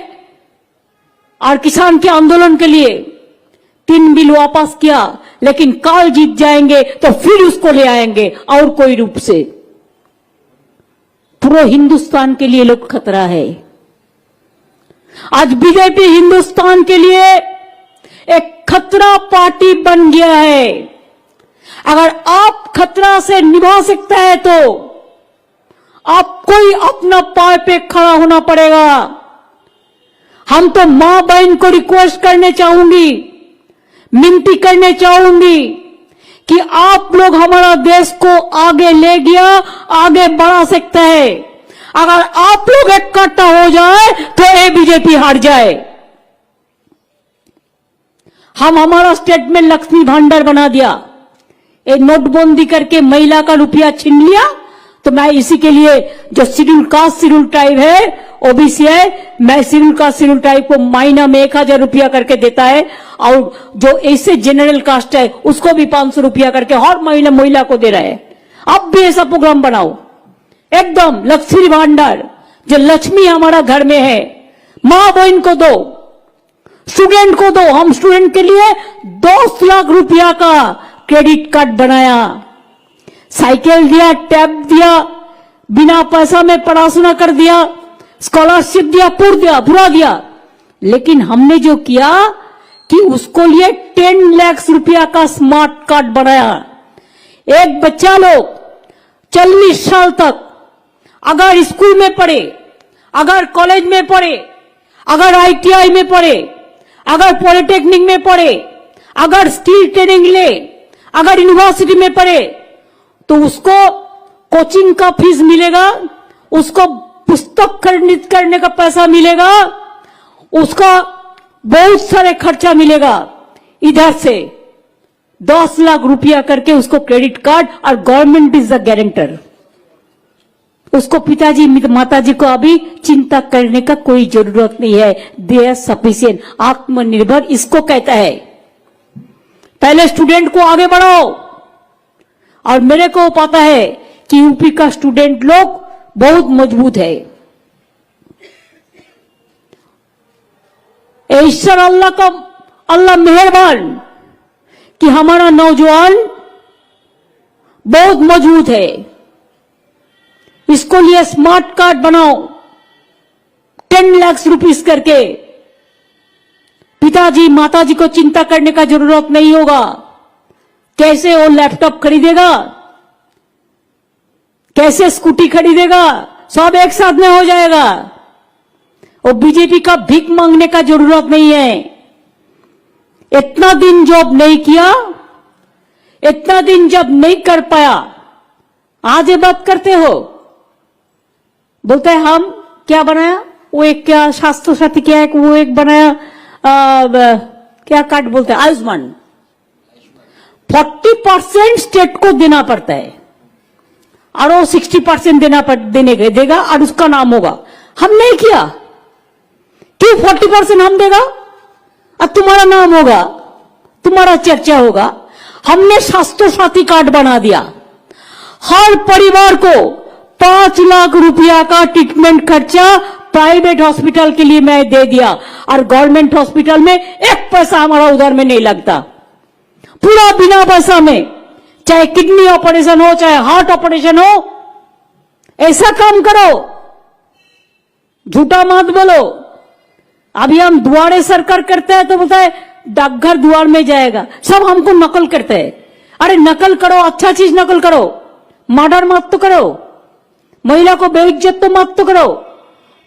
और किसान के आंदोलन के लिए 3 बिल वापस किया, लेकिन काल जीत जाएंगे तो फिर उसको ले आएंगे और कोई रूप से। पूरे हिंदुस्तान के लिए लोग खतरा है। आज बीजेपी हिंदुस्तान के लिए एक खतरा पार्टी बन गया है। अगर आप खतरा से निभा सकते हैं तो आपको ही अपना पाय पे खड़ा होना पड़ेगा। हम तो मां बहन को रिक्वेस्ट करने चाहूंगी, विनती करने चाहूंगी कि आप लोग हमारा देश को आगे ले गया, आगे बढ़ा सकते हैं। अगर आप लोग इकट्ठा हो जाए तो ये बीजेपी हार जाए। हम हमारा स्टेट में लक्ष्मी भांडार बना दिया। ये नोटबंदी करके महिला का रुपया छीन लिया, तो मैं इसी के लिए जो शेड्यूल कास्ट शेड्यूल ट्राइब है, ओबीसी है, मैं शेड्यूल कास्ट शेड्यूल ट्राइब को महीना में 1000 रुपया करके देता है, और जो ऐसे जनरल कास्ट है उसको भी 500 रुपया करके हर महीना महिला को दे रहा है। अब भी ऐसा प्रोग्राम बनाओ, एकदम लक्ष्मी भांडार, जो लक्ष्मी हमारा घर में है, मां बहन को दो, स्टूडेंट को दो। हम स्टूडेंट के लिए 10 लाख रुपया का क्रेडिट कार्ड बनाया, साइकिल दिया, टैब दिया, बिना पैसा में पढ़ाशुना कर दिया, स्कॉलरशिप दिया, पूरा दिया। लेकिन हमने जो किया कि उसको लिए 10 लाख रुपया का स्मार्ट कार्ड बनाया। एक बच्चा लोग 40 साल तक अगर स्कूल में पढ़े, अगर कॉलेज में पढ़े, अगर आईटीआई में पढ़े, अगर पॉलिटेक्निक में पढ़े, अगर स्किल ट्रेनिंग ले, अगर यूनिवर्सिटी में पढ़े, तो उसको कोचिंग का फीस मिलेगा, उसको पुस्तक खरीद करने का पैसा मिलेगा, उसका बहुत सारे खर्चा मिलेगा। इधर से 10 लाख रुपया करके उसको क्रेडिट कार्ड, और गवर्नमेंट इज द गारंटर। उसको पिताजी माताजी को अभी चिंता करने का कोई जरूरत नहीं है। दे आर सफिशिएंट, आत्मनिर्भर इसको कहता है। पहले स्टूडेंट को आगे बढ़ाओ। और मेरे को पता है कि यूपी का स्टूडेंट लोग बहुत मजबूत है। ईश्वर अल्लाह मेहरबान कि हमारा नौजवान बहुत मजबूत है। इसको लिए स्मार्ट कार्ड बनाओ, 10 लाख रुपीस करके। पिताजी माताजी को चिंता करने का जरूरत नहीं होगा। कैसे वो लैपटॉप खरीदेगा, कैसे स्कूटी खरीदेगा, सब एक साथ में हो जाएगा। और बीजेपी का भीख मांगने का जरूरत नहीं है। इतना दिन जॉब नहीं किया, इतना दिन जब नहीं कर पाया, आज ये बात करते हो। बोलते हैं हम क्या बनाया, वो एक क्या स्वास्थ्य साथी क्या है, वो एक बनाया क्या कार्ड बोलते हैं, आयुष्मान। 40% स्टेट को देना पड़ता है, और वो 60% देगा, और उसका नाम होगा। हम नहीं किया, क्यों 40% हम देगा और तुम्हारा नाम होगा, तुम्हारा चर्चा होगा। हमने स्वास्थ्य साथी कार्ड बना दिया। हर परिवार को 5 लाख रुपया का ट्रीटमेंट खर्चा प्राइवेट हॉस्पिटल के लिए मैं दे दिया, और गवर्नमेंट हॉस्पिटल में 1 पैसा हमारा उधर में नहीं लगता, पूरा बिना पैसा में। चाहे किडनी ऑपरेशन हो, चाहे हार्ट ऑपरेशन हो, ऐसा काम करो, झूठा मत बोलो। अभी हम दुआरे सरकार करते हैं तो बोलता है डाकघर द्वार में जाएगा, सब हमको नकल करते हैं। अरे नकल करो, अच्छा चीज नकल करो, मर्डर मत तो करो, महिला को बेइज्जत तो मत तो करो,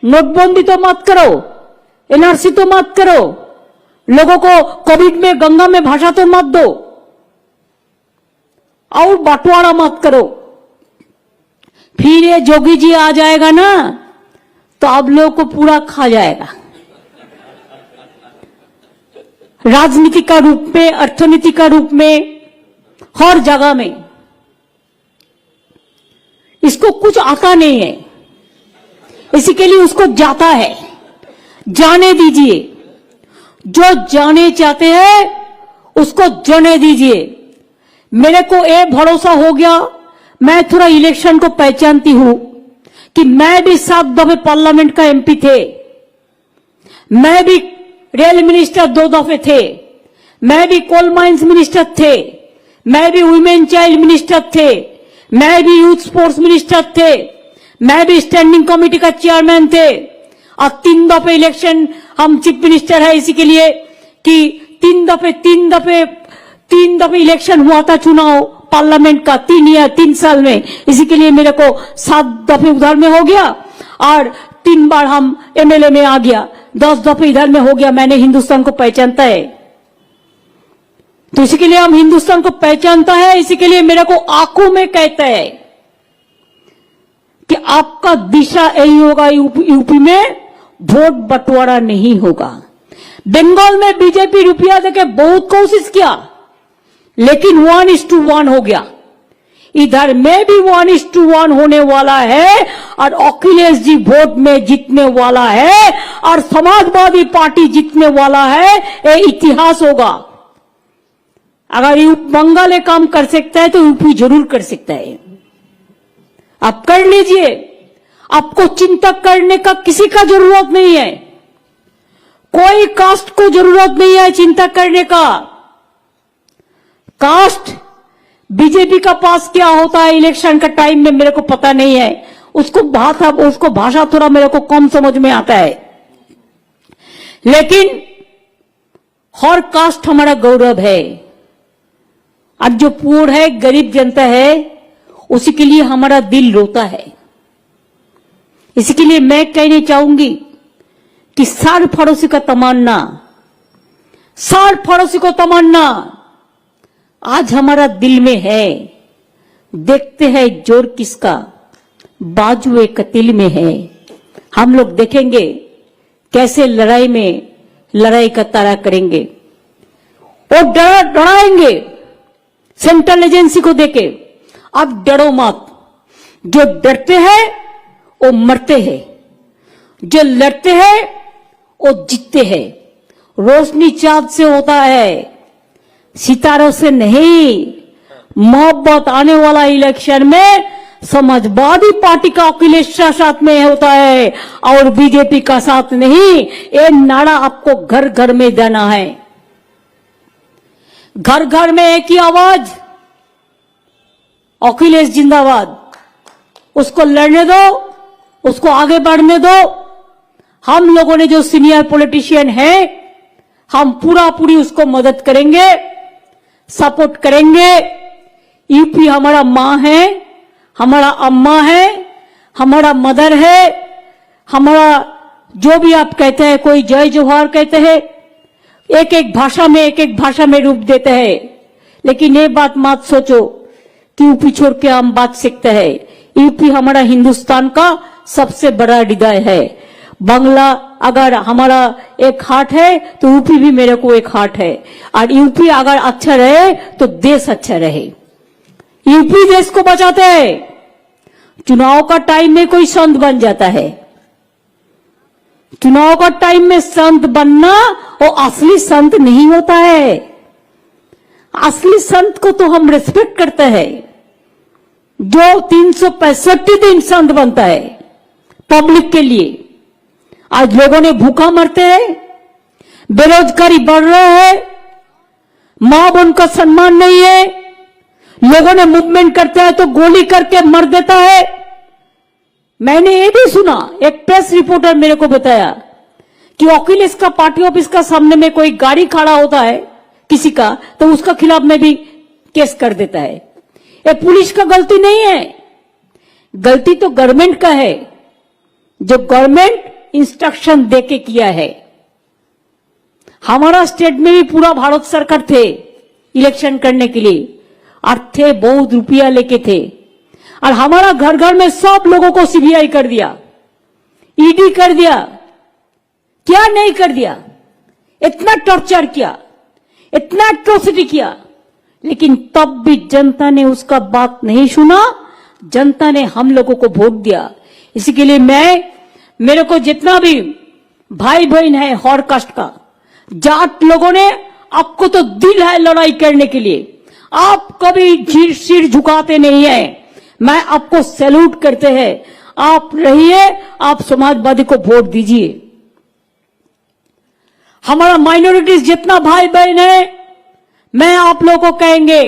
नोटबंदी तो मत करो, एनआरसी तो मत करो, लोगों को कोविड में गंगा में भाषा तो मत दो, और बंटवारा मत करो। फिर ये जोगी जी आ जाएगा ना तो आप लोगों को पूरा खा जाएगा, राजनीति का रूप में, अर्थनीति का रूप में, हर जगह में। इसको कुछ आता नहीं है, इसी के लिए उसको जाता है। जाने दीजिए, जो जाने चाहते हैं उसको जाने दीजिए। मेरे को ये भरोसा हो गया, मैं थोड़ा इलेक्शन को पहचानती हूं कि मैं भी 7 दफे पार्लियामेंट का एमपी थे, मैं भी रेल मिनिस्टर 2 दफे थे, मैं भी कोल माइंस मिनिस्टर थे, मैं भी वुमेन चाइल्ड मिनिस्टर थे, मैं भी यूथ स्पोर्ट्स मिनिस्टर थे, मैं भी स्टैंडिंग कमेटी का चेयरमैन थे। और 3 दफे इलेक्शन हम चीफ मिनिस्टर है, इसी के लिए कि 3 दफे इलेक्शन हुआ था, चुनाव पार्लियामेंट का 3 साल में। इसी के लिए मेरे को 7 दफे उधर में हो गया और 3 बार हम एमएलए में आ गया, 10 दफे इधर में हो गया। मैंने हिंदुस्तान को पहचानता है, तो इसी के लिए हम हिंदुस्तान को पहचानता है। इसी के लिए मेरे को आंखों में कहता है कि आपका दिशा यही होगा, यूपी में वोट बंटवारा नहीं होगा। बंगाल में बीजेपी रुपया देके बहुत कोशिश किया, लेकिन 1:1 हो गया। इधर में भी 1:1 होने वाला है और अखिलेश जी वोट में जीतने वाला है और समाजवादी पार्टी जीतने वाला है। ये इतिहास होगा। अगर बंगाल ये काम कर सकता है तो यूपी जरूर कर सकता है। आप कर लीजिए, आपको चिंता करने का किसी का जरूरत नहीं है, कोई कास्ट को जरूरत नहीं है चिंता करने का। कास्ट बीजेपी का पास क्या होता है इलेक्शन का टाइम में मेरे को पता नहीं है, उसको भाषा थोड़ा मेरे को कम समझ में आता है, लेकिन हर कास्ट हमारा गौरव है। और जो पुअर है, गरीब जनता है, उसी के लिए हमारा दिल रोता है। इसी के लिए मैं कहना चाहूंगी कि सार फरोशी का तमन्ना, सार फरोशी को तमन्ना आज हमारा दिल में है। देखते हैं जोर किसका, बाजुए कतिल में है। हम लोग देखेंगे कैसे लड़ाई में लड़ाई का तारा करेंगे और डराएंगे सेंट्रल एजेंसी को देके। अब डरो मत, जो डरते हैं वो मरते हैं, जो लड़ते हैं वो जीतते हैं। रोशनी चांद से होता है, सितारों से नहीं। मोहब्बत आने वाला इलेक्शन में समाजवादी पार्टी का अखिलेश साथ में होता है और बीजेपी का साथ नहीं। ये नारा आपको घर घर में देना है, घर घर में एक ही आवाज, अखिलेश जिंदाबाद। उसको लड़ने दो, उसको आगे बढ़ने दो। हम लोगों ने जो सीनियर पॉलिटिशियन है, हम पूरी उसको मदद करेंगे, सपोर्ट करेंगे। यूपी हमारा माँ है, हमारा अम्मा है, हमारा मदर है, हमारा जो भी आप कहते हैं, कोई जय जोहार कहते हैं, एक एक भाषा में रूप देते हैं। लेकिन ये बात मत सोचो कि यूपी छोड़ के हम बात सकते हैं। यूपी हमारा हिंदुस्तान का सबसे बड़ा हृदय है। बांग्ला अगर हमारा एक हार्ट है तो यूपी भी मेरे को एक हार्ट है। और यूपी अगर अच्छा रहे तो देश अच्छा रहे। यूपी देश को बचाते हैं। चुनाव का टाइम में कोई संत बन जाता है, चुनाव का टाइम में संत बनना वो असली संत नहीं होता है। असली संत को तो हम रिस्पेक्ट करते हैं, जो 365 दिन संत बनता है पब्लिक के लिए। आज लोगों ने भूखा मरते हैं, बेरोजगारी बढ़ रहा है, मां बहन का सम्मान नहीं है, लोगों ने मूवमेंट करते हैं तो गोली करके मर देता है। मैंने ये भी सुना, एक प्रेस रिपोर्टर मेरे को बताया कि अखिलेश का पार्टी ऑफिस का सामने में कोई गाड़ी खड़ा होता है किसी का, तो उसका खिलाफ में भी केस कर देता है। ये पुलिस का गलती नहीं है, गलती तो गवर्नमेंट का है, जो गवर्नमेंट इंस्ट्रक्शन देके किया है। हमारा स्टेट में भी पूरा भारत सरकार थे इलेक्शन करने के लिए, और थे बहुत रुपया लेके थे, और हमारा घर घर में सब लोगों को सीबीआई कर दिया, ईडी कर दिया, क्या नहीं कर दिया, इतना टॉर्चर किया, इतना एट्रोसिटी किया, लेकिन तब भी जनता ने उसका बात नहीं सुना, जनता ने हम लोगों को वोट दिया। इसी के लिए मेरे को जितना भी भाई बहन है हर कास्ट का, जाट लोगों ने, आपको तो दिल है लड़ाई करने के लिए, आप कभी सिर झुकाते नहीं है, मैं आपको सैल्यूट करते हैं, आप रहिए, आप समाजवादी को वोट दीजिए। हमारा माइनॉरिटीज जितना भाई बहन है, मैं आप लोगों को कहेंगे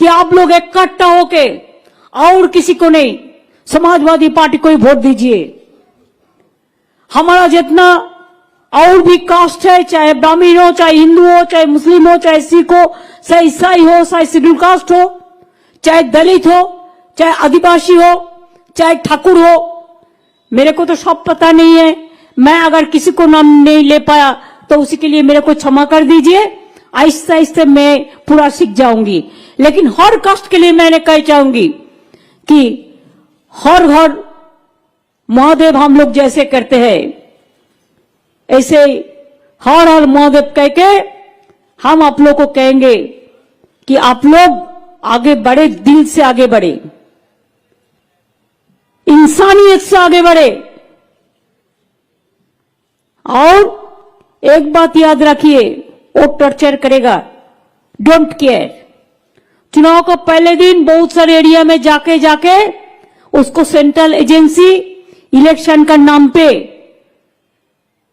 कि आप लोग इकट्ठा होके, और किसी को नहीं, समाजवादी पार्टी को ही वोट दीजिए। हमारा जितना और भी कास्ट है, चाहे ब्राह्मण हो, चाहे हिंदू हो, चाहे मुस्लिम हो, चाहे सिख हो, चाहे ईसाई हो, चाहे शेड्यूल कास्ट हो, चाहे दलित हो, चाहे आदिवासी हो, चाहे ठाकुर हो, मेरे को तो सब पता नहीं है, मैं अगर किसी को नाम नहीं ले पाया तो उसी के लिए मेरे को क्षमा कर दीजिए, आहिस्ते आहिस्ते मैं पूरा सीख जाऊंगी। लेकिन हर कास्ट के लिए मैंने कह चाहूंगी कि हर घर महादेव हम लोग जैसे करते हैं, ऐसे हर हर महादेव कह के हम आप लोग को कहेंगे कि आप लोग आगे बढ़े, दिल से आगे बढ़े, इंसानियत से आगे बढ़े। और एक बात याद रखिए, वो टॉर्चर करेगा, डोंट केयर। चुनाव का पहले दिन बहुत सारे एरिया में जाके उसको सेंट्रल एजेंसी इलेक्शन का नाम पे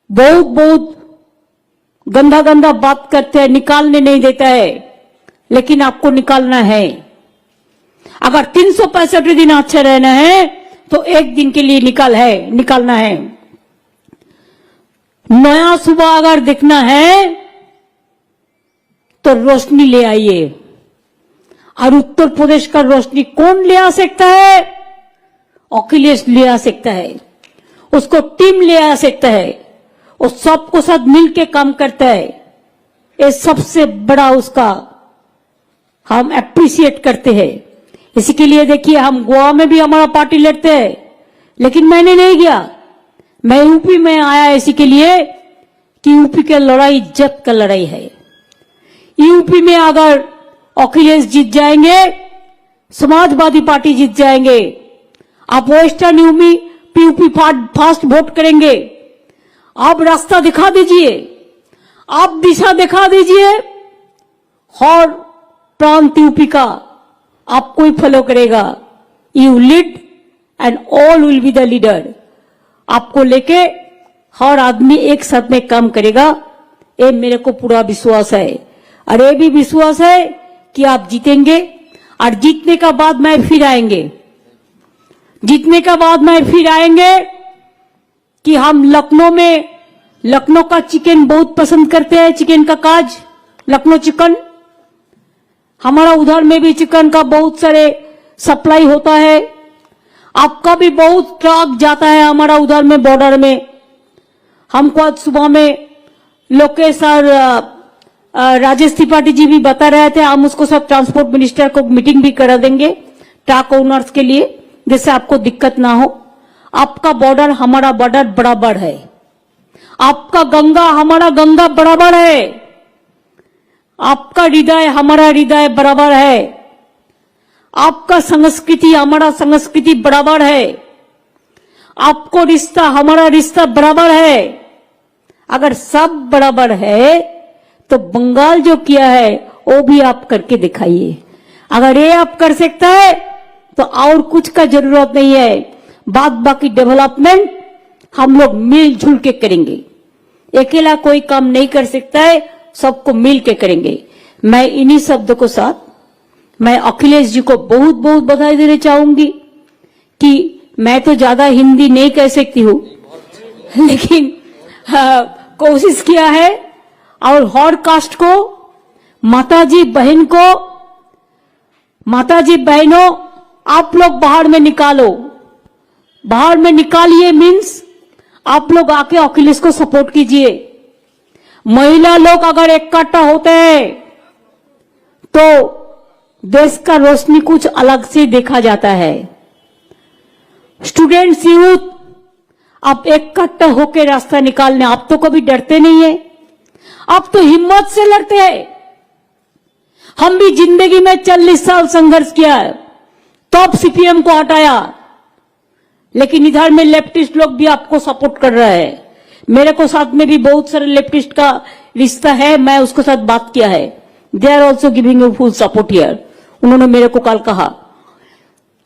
बहुत गंदा बात करते हैं, निकालने नहीं देता है, लेकिन आपको निकालना है। अगर 365 दिन अच्छे रहना है तो एक दिन के लिए निकालना है। नया सुबह अगर दिखना है तो रोशनी ले आइए, और उत्तर प्रदेश का रोशनी कौन ले आ सकता है? अखिलेश ले आ सकता है, उसको टीम ले आ सकता है, वो सबको साथ मिलके काम करता है, ये सबसे बड़ा उसका हम अप्रिशिएट करते हैं। इसी के लिए देखिए, हम गोवा में भी हमारा पार्टी लड़ते हैं, लेकिन मैंने नहीं गया, मैं यूपी में आया इसी के लिए कि यूपी की लड़ाई इज्जत का लड़ाई है। यूपी में अगर अखिलेश जीत जाएंगे, समाजवादी पार्टी जीत जाएंगे, आप वेस्टर्न यूपी फास्ट वोट करेंगे, आप रास्ता दिखा दीजिए, आप दिशा दिखा दीजिए, हर प्रांत यूपी का आपको ही फॉलो करेगा। You lead and all will be the leader. आपको लेके हर आदमी एक साथ में काम करेगा, ये मेरे को पूरा विश्वास है। और ये भी विश्वास है कि आप जीतेंगे, और जीतने का बाद मैं फिर आएंगे, जीतने का बाद मैं फिर आएंगे कि हम लखनऊ का चिकन बहुत पसंद करते हैं, चिकन का काज, लखनऊ चिकन, हमारा उधर में भी चिकन का बहुत सारे सप्लाई होता है। आपका भी बहुत ट्रक जाता है हमारा उधर में, बॉर्डर में। हमको आज सुबह में लोकेश और राजेश त्रिपाठी जी भी बता रहे थे, हम उसको सब ट्रांसपोर्ट मिनिस्टर को मीटिंग भी करा देंगे ट्रक ओनर्स के लिए, जिससे आपको दिक्कत ना हो। आपका बॉर्डर हमारा बॉर्डर बराबर है, आपका गंगा हमारा गंगा बराबर है, आपका हृदय हमारा हृदय बराबर है, आपका संस्कृति हमारा संस्कृति बराबर है, आपको रिश्ता हमारा रिश्ता बराबर है। अगर सब बराबर है तो बंगाल जो किया है वो भी आप करके दिखाइए। अगर ये आप कर सकता है तो और कुछ का जरूरत नहीं है, बाद बाकी डेवलपमेंट हम लोग मिलजुल के करेंगे। अकेला कोई काम नहीं कर सकता है, सबको मिल के करेंगे। मैं इन्हीं शब्दों के साथ मैं अखिलेश जी को बहुत बहुत बधाई देना चाहूंगी कि मैं तो ज्यादा हिंदी नहीं कह सकती हूँ, लेकिन कोशिश किया है। और हर कास्ट को, माताजी बहन को माताजी बहनों, आप लोग बाहर में निकालो, बाहर में निकालिए मीन्स आप लोग आके अखिलेश को सपोर्ट कीजिए। महिला लोग अगर इकट्ठा होते हैं तो देश का रोशनी कुछ अलग से देखा जाता है। स्टूडेंट्स, यूथ, आप इकट्ठा होकर रास्ता निकालने, आप तो कभी डरते नहीं है, आप तो हिम्मत से लड़ते हैं। हम भी जिंदगी में 40 साल संघर्ष किया है, तब सीपीएम को हटाया, लेकिन इधर में लेफ्टिस्ट लोग भी आपको सपोर्ट कर रहे हैं। मेरे को साथ में भी बहुत सारे लेफ्टिस्ट का रिश्ता है, मैं उसके साथ बात किया है। They are also giving you full support here. उन्होंने मेरे को कल कहा,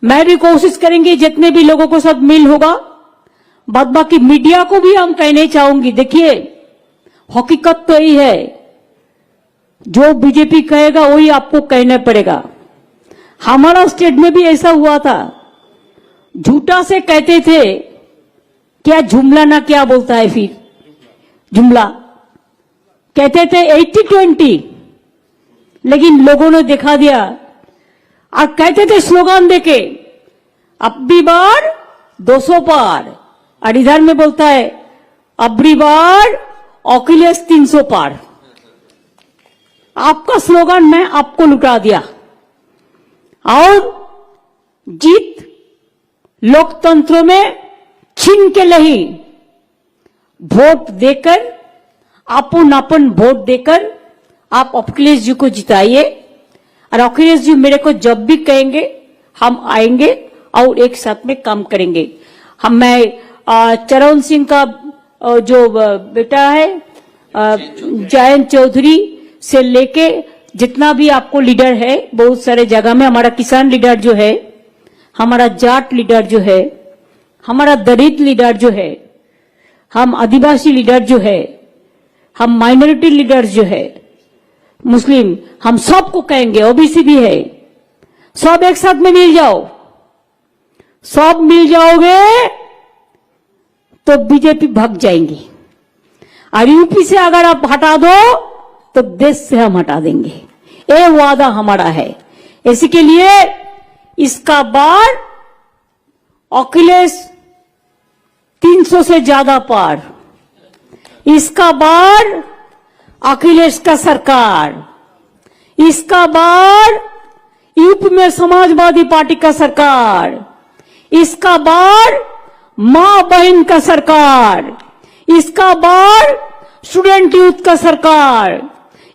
मैं भी कोशिश करेंगे जितने भी लोगों के साथ मिल होगा। बाद बाकी मीडिया को भी हम कहने चाहूंगी, देखिए हकीकत तो यही है, जो बीजेपी कहेगा वही आपको कहना पड़ेगा। हमारा स्टेट में भी ऐसा हुआ था, झूठा से कहते थे क्या जुमला ना क्या बोलता है, फिर जुमला कहते थे 80-20, लेकिन लोगों ने दिखा दिया और कहते थे स्लोगन देके अब भी बार 200 पार, और इधर में बोलता है अबरी बार अखिलेश 300 पार। आपका स्लोगन मैं आपको लुटा दिया। और जीत लोकतंत्र में छीन के नहीं, वोट देकर, अपन वोट देकर आप अखिलेश जी को जिताइए। और अखिलेश जी मेरे को जब भी कहेंगे हम आएंगे और एक साथ में काम करेंगे। मैं चरण सिंह का जो बेटा है जयंत चौधरी से लेके जितना भी आपको लीडर है, बहुत सारे जगह में हमारा किसान लीडर जो है, हमारा जाट लीडर जो है, हमारा दलित लीडर जो है, हम आदिवासी लीडर जो है, हम माइनॉरिटी लीडर जो है, मुस्लिम, हम सबको कहेंगे, ओबीसी भी है, सब एक साथ में मिल जाओ। सब मिल जाओगे तो बीजेपी भाग जाएंगी। और यूपी से अगर आप हटा दो तो देश से हम हटा देंगे, ये वादा हमारा है। इसी के लिए इसका बार अखिलेश 300 से ज्यादा पार, इसका बार अखिलेश का सरकार, इसका बार यूपी में समाजवादी पार्टी का सरकार, इसका बार मां बहन का सरकार, इसका बार स्टूडेंट यूथ का सरकार,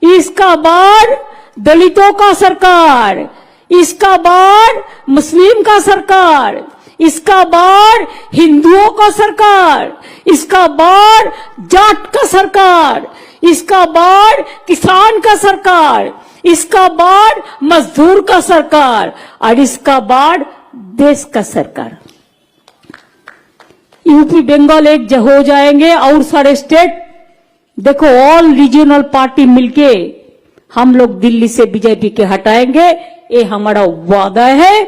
इसका बार दलितों का सरकार, इसका बार मुस्लिम का सरकार, इसका बार हिंदुओं का सरकार, इसका बार जाट का सरकार, इसका बार किसान का सरकार, इसका बार मजदूर का सरकार, और इसका बार देश का सरकार। यूपी बंगाल एक हो जाएंगे और सारे स्टेट, देखो ऑल रीजनल पार्टी मिलके हम लोग दिल्ली से बीजेपी के हटाएंगे। ये हमारा वादा है,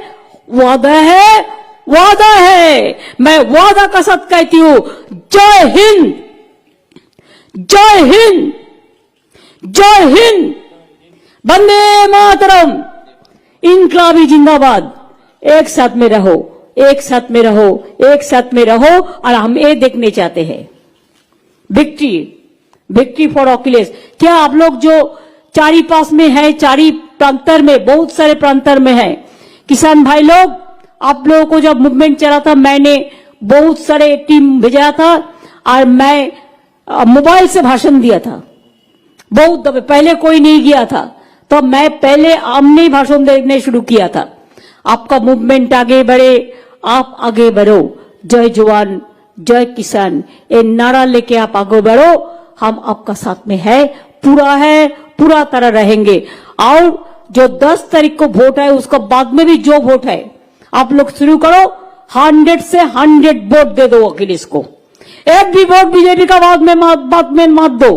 वादा है, वादा है। मैं वादा का साथ कहती हूं, जय हिंद, जय हिंद, जय हिंद, वंदे मातरम, इनकलाबी जिंदाबाद। एक साथ में रहो, एक साथ में रहो, एक साथ में रहो। और हम ये देखने चाहते हैं विक्ट्री, विक्ट्री फॉर अखिलेश। क्या आप लोग जो चारी पास में है, चारी प्रांतर में, बहुत सारे प्रांतर में है किसान भाई लोग, आप लोगों को जब मूवमेंट चला था मैंने बहुत सारे टीम भेजा था और मैं मोबाइल से भाषण दिया था बहुत दफे। पहले कोई नहीं गया था तो मैं पहले आमने भाषण देने शुरू किया था। आपका मूवमेंट आगे बढ़े, आप आगे बढ़ो। जय जवान जय किसान ये नारा लेके आप आगे बढ़ो। हम आपका साथ में है, पूरा तरह रहेंगे। और जो 10 तारीख को वोट है उसका बाद में भी जो वोट है आप लोग शुरू करो। 100 से 100 वोट दे दो अखिलेश को। एक भी वोट बीजेपी का बाद में मत दो।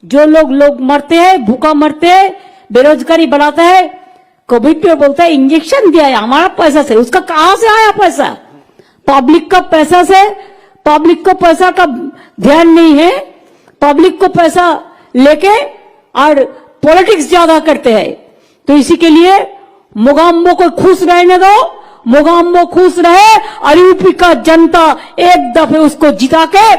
जो लोग मरते हैं, भूखा मरते हैं, बेरोजगारी बढ़ाता है, कोविड पे बोलता है इंजेक्शन दिया है हमारा पैसा से। उसका कहां से आया पैसा? पब्लिक का पैसा से। पब्लिक को पैसा का ध्यान नहीं है, पब्लिक को पैसा लेके और पॉलिटिक्स ज्यादा करते हैं। तो इसी के लिए मोगाम्बो को खुश रहने दो, मोगाम्बो खुश रहे और यूपी का जनता एक दफे उसको जिता के,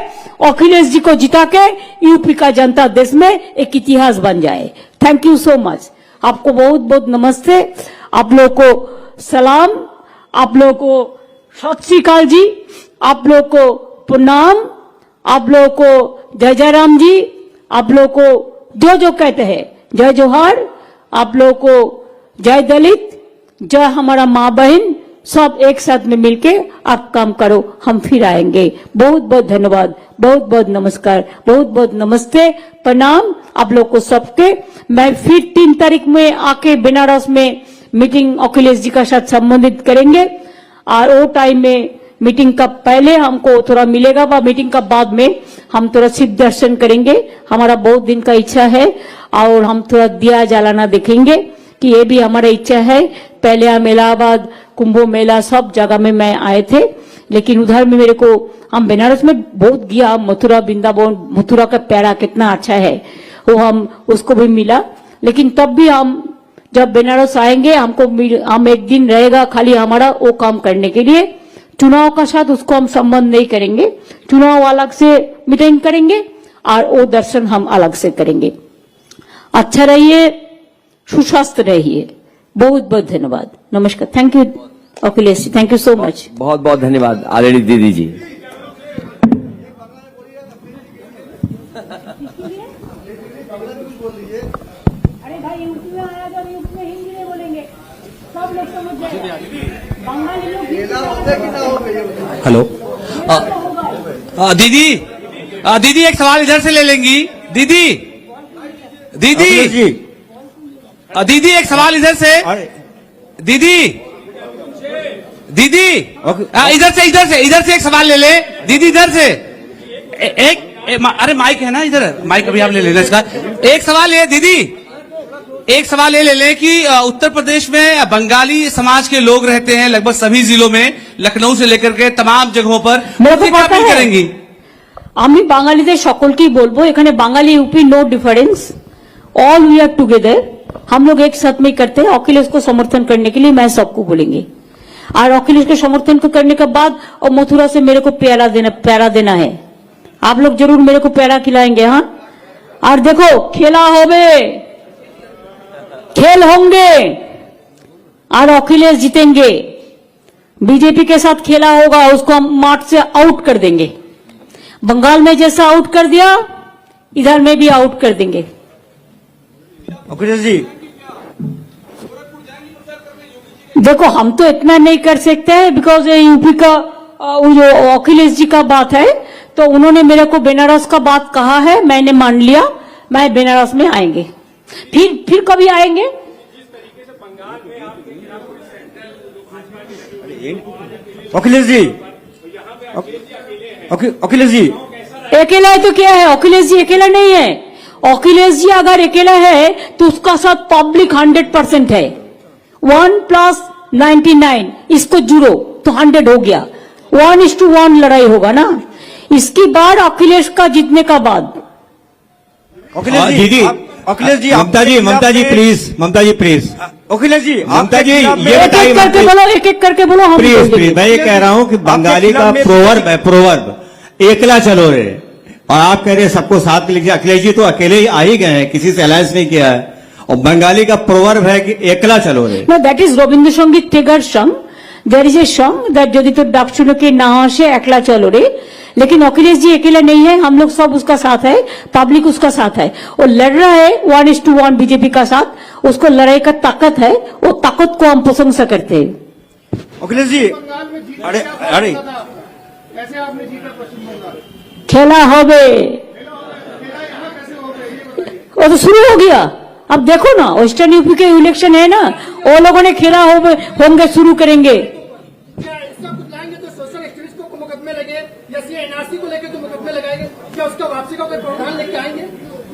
अखिलेश जी को जिता के यूपी का जनता देश में एक इतिहास बन जाए। Thank you so much. आपको बहुत बहुत नमस्ते, आप लोगों को सलाम, आप लोगों को सत श्री अकाल जी, आप लोगों को प्रणाम, आप लोगों को जय जय राम जी, आप लोगों को जो जो कहते हैं जय जोहार, आप लोगों को जय दलित, जय हमारा माँ बहन, सब एक साथ में मिलके आप काम करो, हम फिर आएंगे। बहुत बहुत धन्यवाद, बहुत बहुत नमस्कार, बहुत बहुत नमस्ते, प्रणाम आप लोग को सबके। मैं फिर 3 तारीख में आके बनारस में मीटिंग अखिलेश जी का साथ संबंधित करेंगे और वो टाइम में मीटिंग का पहले हमको थोड़ा मिलेगा व मीटिंग का बाद में हम थोड़ा शिव दर्शन करेंगे। हमारा बहुत दिन का इच्छा है और हम थोड़ा दिया जलाना देखेंगे कि ये भी हमारा इच्छा है। पहले हम इलाहाबाद, कुंभ मेला सब जगह में मैं आए थे, लेकिन उधर में मेरे को, हम बनारस में बहुत गया, मथुरा वृंदावन, मथुरा का प्यारा कितना अच्छा है वो हम उसको भी मिला। लेकिन तब भी हम जब बनारस आएंगे हम एक दिन रहेगा खाली हमारा वो काम करने के लिए। चुनाव का साथ उसको हम संबंध नहीं करेंगे, चुनाव अलग से मीटिंग करेंगे और वो दर्शन हम अलग से करेंगे। अच्छा रहिए, सुस्वस्थ रहिए, बहुत बहुत धन्यवाद, नमस्कार। Thank you Akhilesh ji, thank you so much. बहुत बहुत धन्यवाद आदरणीय दीदी जी। अरे भाई यूपी में आया तो यूपी में हिंदी नहीं बोलेंगे, सब लोग समझ जाएगा, बंगाली लोग हेलो दीदी, दीदी एक सवाल इधर से ले लेंगी। दीदी दीदी जी दीदी एक सवाल इधर से। दीदी दीदी इधर से एक सवाल ले ले दीदी, इधर से अरे माइक है ना इधर, माइक अभी आप ले लेना इसका। एक सवाल ये दीदी, एक सवाल ये ले लें कि उत्तर प्रदेश में बंगाली समाज के लोग रहते हैं लगभग सभी जिलों में, लखनऊ से लेकर के तमाम जगहों पर। मेरे को क्या पता अपील है। करेंगी? আমি বাঙালিদের সকলকেই বলবো, এখানে Bangali UP no difference, all we are together, हम लोग एक साथ में करते हैं। अखिलेश को समर्थन करने के लिए मैं सबको बोलेंगे, और अखिलेश के समर्थन को करने के बाद और मथुरा से मेरे को प्यारा देना है। आप लोग जरूर मेरे को प्यारा खिलाएंगे। हाँ, और देखो खेला होवे, खेल होंगे और अखिलेश जीतेंगे। बीजेपी के साथ खेला होगा, उसको हम मार्च से आउट कर देंगे। बंगाल में जैसा आउट कर दिया, इधर में भी आउट कर देंगे। अखिलेश जी, देखो हम तो इतना नहीं कर सकते हैं, बिकॉज यूपी का वो जो अखिलेश जी का बात है, तो उन्होंने मेरे को बनारस का बात कहा है, मैंने मान लिया, मैं बनारस में आएंगे। फिर कभी आएंगे? अखिलेश जी, अखिलेश जी अकेला है तो क्या है? अखिलेश जी अकेला नहीं है। अखिलेश जी अगर अकेला है तो उसका साथ पब्लिक 100% है। 1+99 इसको जुड़ो तो 100 हो गया, 1:1 लड़ाई होगा ना। इसके बाद अखिलेश का जीतने का बाद अखिलेश जी, दीदी, अखिलेश जी, ममता जी प्लीज, ममता जी प्लीज, अखिलेश जी, ममता जी, ये एक बताइए एक करके बोलो, एक एक करके बोलो, हम प्लीज बोल देंगे। प्लीज, मैं ये कह रहा हूँ कि बंगाली का प्रोवर्ब है, प्रोवर्ब, एकला चलो रे, और आप कह रहे हैं सबको साथ लीजिए। अखिलेश जी तो अकेले ही आ ही गए हैं, किसी से अलायंस नहीं किया है, और बंगाली का प्रोवर्ब है कि एकला चलो रे। No, that is Rabindrasangeet টেগার song. There is a song that যদি তো ডাক শুনে के ना আসে একলা चलो रे। लेकिन अखिलेश जी अकेला नहीं है, हम लोग सब उसका साथ है, पब्लिक उसका साथ है। वो लड़ रहा है 1:1 बीजेपी का साथ, उसको लड़ाई का ताकत है, वो ताकत को हम प्रशंसा करते हैं। अखिलेश जी, अरे अरे खेला होवे, वो तो शुरू हो गया। अब देखो ना, वेस्टर्न यूपी के इलेक्शन है ना, वो लोगों ने खेला होंगे शुरू करेंगे। क्या इसका कुछ लाएंगे तो सोशल एक्टिविस्ट को मुकदमे लगे, या एनआरसी को लेकर तो मुकदमे लगाएंगे, क्या उसका वापसी का कोई प्रावधान लेके आएंगे?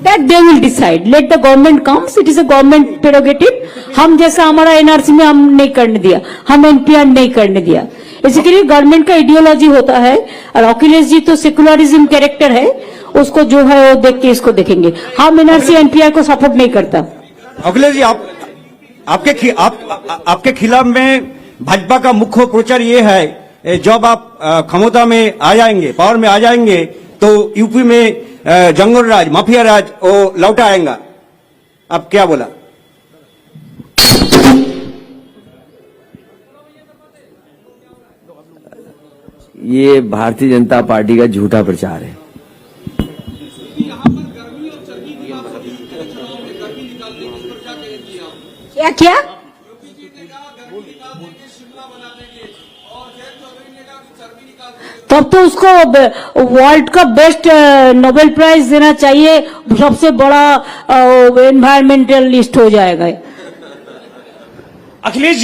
That they will decide. Let the government comes. It is a government prerogative. हम जैसा हमारा एनआरसी में हम नहीं करने दिया, हम एनपीआर नहीं करने दिया। इसके लिए गवर्नमेंट का आइडियोलॉजी होता है, और अखिलेश जी तो सेकुलरिज्म कैरेक्टर है, उसको जो है वो देख के इसको देखेंगे। हम एनआरसी एनपीआर को सपोर्ट नहीं करता। अखिलेश जी, आप आपके खिलाफ में भाजपा का मुख्य प्रचार ये है, जब आप क्षमता में आ जाएंगे, पावर में आ जाएंगे, तो यूपी में जंगल राज, माफिया राज वो लौटा आएगा। आप क्या बोला? ये भारतीय जनता पार्टी का झूठा प्रचार है। क्या क्या? तब तो उसको वर्ल्ड का बेस्ट नोबेल प्राइज देना चाहिए, सबसे बड़ा एनवायरमेंटलिस्ट हो जाएगा। अखिलेश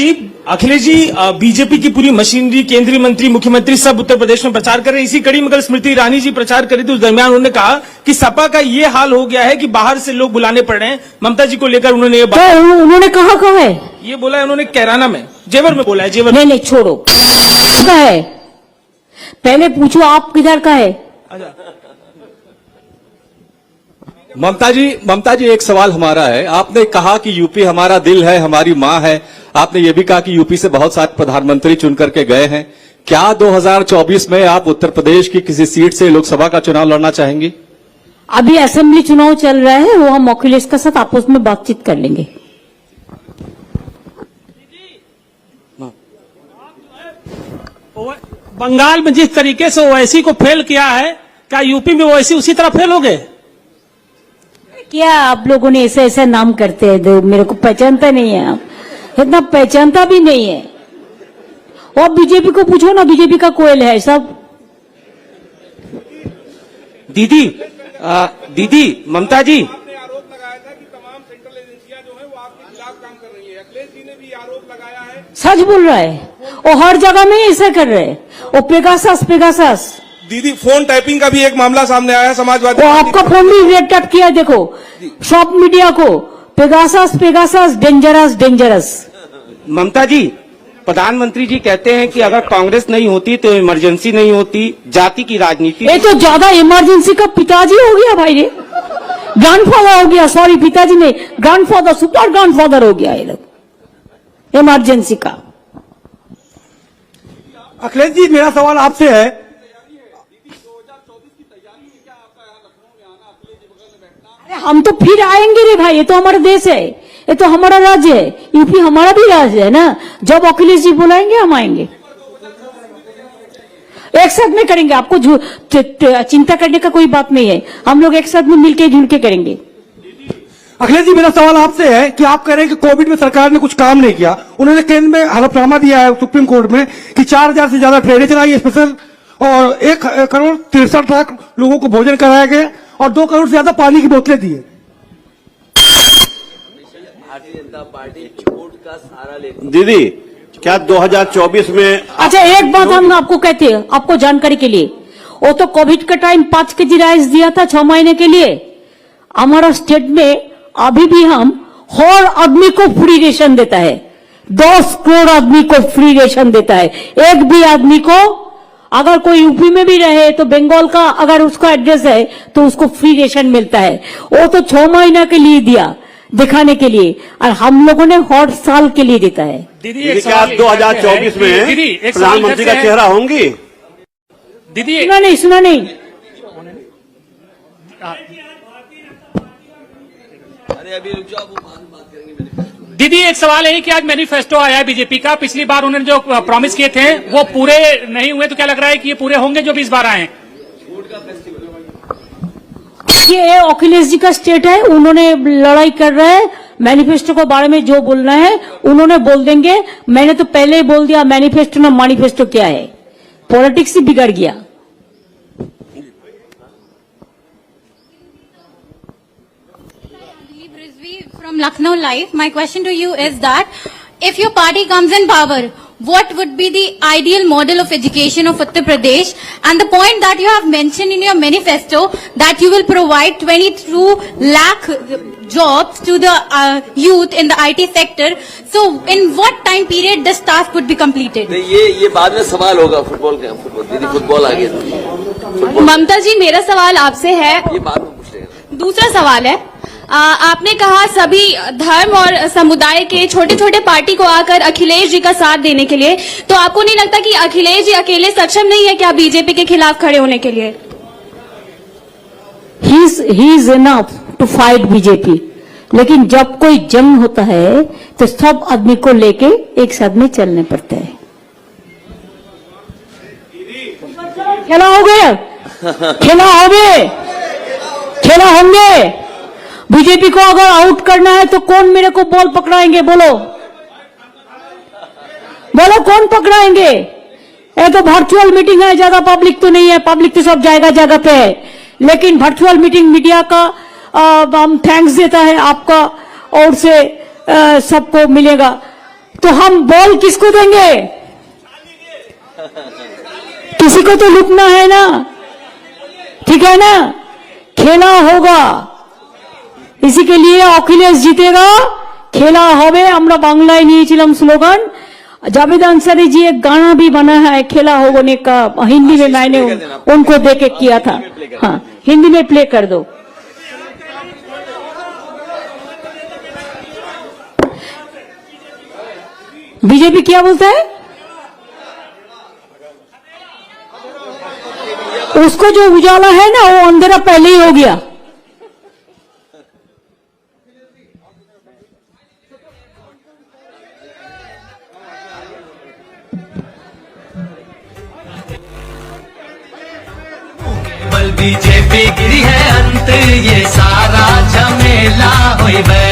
जी बीजेपी की पूरी मशीनरी, केंद्रीय मंत्री, मुख्यमंत्री सब उत्तर प्रदेश में प्रचार कर रहे हैं। इसी कड़ी में कल स्मृति ईरानी जी प्रचार कर रही थी, उस दरमियान उन्होंने कहा कि सपा का ये हाल हो गया है कि बाहर से लोग बुलाने पड़ रहे हैं। ममता जी को लेकर उन्होंने ये बात, तो उन्होंने कहा है ये बोला है उन्होंने कैराना में, जेवर में बोला है, जेवर में। नहीं छोड़ो, का है पहले पूछो आप किधर का है। ममता जी एक सवाल हमारा है। आपने कहा कि यूपी हमारा दिल है, हमारी मां है। आपने ये भी कहा कि यूपी से बहुत सारे प्रधानमंत्री चुन करके गए हैं। क्या 2024 में आप उत्तर प्रदेश की किसी सीट से लोकसभा का चुनाव लड़ना चाहेंगी? अभी असेंबली चुनाव चल रहा है, वो हम अखिलेश के साथ आपस में बातचीत कर लेंगे। बंगाल में जिस तरीके से ओवैसी को फेल किया है, क्या यूपी में ओवैसी उसी तरह फेल हो गए? क्या आप लोगों ने ऐसे ऐसे नाम करते हैं, मेरे को पहचानता नहीं है, आप इतना पहचानता भी नहीं है। और बीजेपी को पूछो ना, बीजेपी का कोयल है सब। दीदी ममता जी, आपने आरोप लगाया था कि तमाम सेंट्रल एजेंसियां जो है वो आपके खिलाफ काम कर रही है। अखिलेश जी ने भी आरोप लगाया है। सच बोल रहा है, वो हर जगह में ऐसा कर रहे हैं। वो पेगासस दीदी फोन टैपिंग का भी एक मामला सामने आया है समाजवादी वो आपका फोन भी रेड टैप किया, देखो शॉप मीडिया को। Pegasus dangerous. ममता जी, प्रधानमंत्री जी कहते हैं कि अगर कांग्रेस नहीं होती तो इमरजेंसी नहीं होती, जाति की राजनीति। ये तो ज्यादा इमरजेंसी का पिताजी हो गया भाई रे, ग्रैंडफादर हो गया। सॉरी पिताजी नहीं, ग्रैंडफादर, सुपर ग्रैंडफादर हो गया ये लोग इमरजेंसी का। अखिलेश जी, मेरा सवाल आपसे है, अरे हम तो फिर आएंगे रे भाई, ये तो हमारा देश है, ये तो हमारा राज्य है, यूपी हमारा भी राज्य है ना। जब अखिलेश जी बुलाएंगे हम आएंगे, एक साथ में करेंगे। आपको चिंता करने का कोई बात नहीं है, हम लोग एक साथ में मिलके जुड़ के करेंगे। अखिलेश जी, मेरा सवाल आपसे है कि आप कह रहे हैं कि कोविड में सरकार ने कुछ काम नहीं किया। उन्होंने केंद्र में हलफनामा दिया है सुप्रीम कोर्ट में कि 4000 से ज्यादा ट्रेनें चलाई स्पेशल, और 1,63,00,000 लोगों को भोजन कराया गया, और 2 करोड़ से ज्यादा पानी की बोतलें दी है। भारतीय जनता पार्टी झूठ का सहारा लेती। दीदी, क्या 2024 में अच्छा एक बात हम आपको कहते हैं, आपको जानकारी के लिए, वो तो कोविड का टाइम 5 केजी राइस दिया था 6 महीने के लिए। हमारा स्टेट में अभी भी हम हर आदमी को फ्री रेशन देता है, 10 करोड़ आदमी को फ्री रेशन देता है। एक भी आदमी को, अगर कोई यूपी में भी रहे तो बंगाल का अगर उसका एड्रेस है तो उसको फ्री रेशन मिलता है। वो तो 6 महीना के लिए दिया दिखाने के लिए, और हम लोगों ने हर साल के लिए देता है। दीदी क्या 2024 में प्रधानमंत्री का चेहरा होंगी? दीदी सुना नहीं। अरे अभी रुक जाओ, वो बात करेंगे। दीदी एक सवाल है कि आज मैनिफेस्टो आया है बीजेपी का, पिछली बार उन्होंने जो प्रॉमिस किए थे वो पूरे नहीं हुए, तो क्या लग रहा है कि ये पूरे होंगे जो भी इस बार आए हैं? ये अखिलेश जी का स्टेट है, उन्होंने लड़ाई कर रहे हैं। मैनिफेस्टो के बारे में जो बोलना है उन्होंने बोल देंगे। मैंने तो पहले ही बोल दिया मैनिफेस्टो ना मैनिफेस्टो क्या है, पॉलिटिक्स ही बिगड़ गया। From Lucknow Live, my question to you is that if your party comes in power, what would be the ideal model of education of Uttar Pradesh? And the point that you have mentioned in your manifesto that you will provide 22 lakh jobs to the youth in the IT sector. So, in what time period this task would be completed? ये बाद में सवाल होगा। Football दीदी, football आ गया। ममता जी, मेरा सवाल आपसे है, ये बाद में पूछ लेंगे। दूसरा सवाल है, आपने कहा सभी धर्म और समुदाय के छोटे छोटे पार्टी को आकर अखिलेश जी का साथ देने के लिए, तो आपको नहीं लगता कि अखिलेश जी अकेले सक्षम नहीं है क्या बीजेपी के खिलाफ खड़े होने के लिए? He is enough to fight BJP, लेकिन जब कोई जंग होता है तो सब आदमी को लेके एक साथ में चलने पड़ते हैं। खेला हो गया, खेला होंगे। बीजेपी को अगर आउट करना है तो कौन मेरे को बॉल पकड़ाएंगे? बोलो कौन पकड़ाएंगे? ये तो वर्चुअल मीटिंग है, ज्यादा पब्लिक तो नहीं है, पब्लिक तो सब जगह पे है, लेकिन वर्चुअल मीटिंग मीडिया का हम थैंक्स देता है आपका और से सबको मिलेगा। तो हम बॉल किसको देंगे? किसी को तो लुटना है ना, ठीक है ना? खेला होगा, इसी के लिए अखिलेश जीतेगा। खेला होवे, আমরা বাংলায় নিয়েছিলাম স্লোগান। जावेद अंसारी जी एक गाना भी बना है खेला होने का, हिंदी में मैंने उनको देके किया था। हाँ, हिंदी में प्ले कर दो। बीजेपी क्या बोलता है? उसको जो उजाला है ना वो अंधेरा पहले ही हो गया। बीजेपी गिरी है अंत ये सारा झमेला होई बे।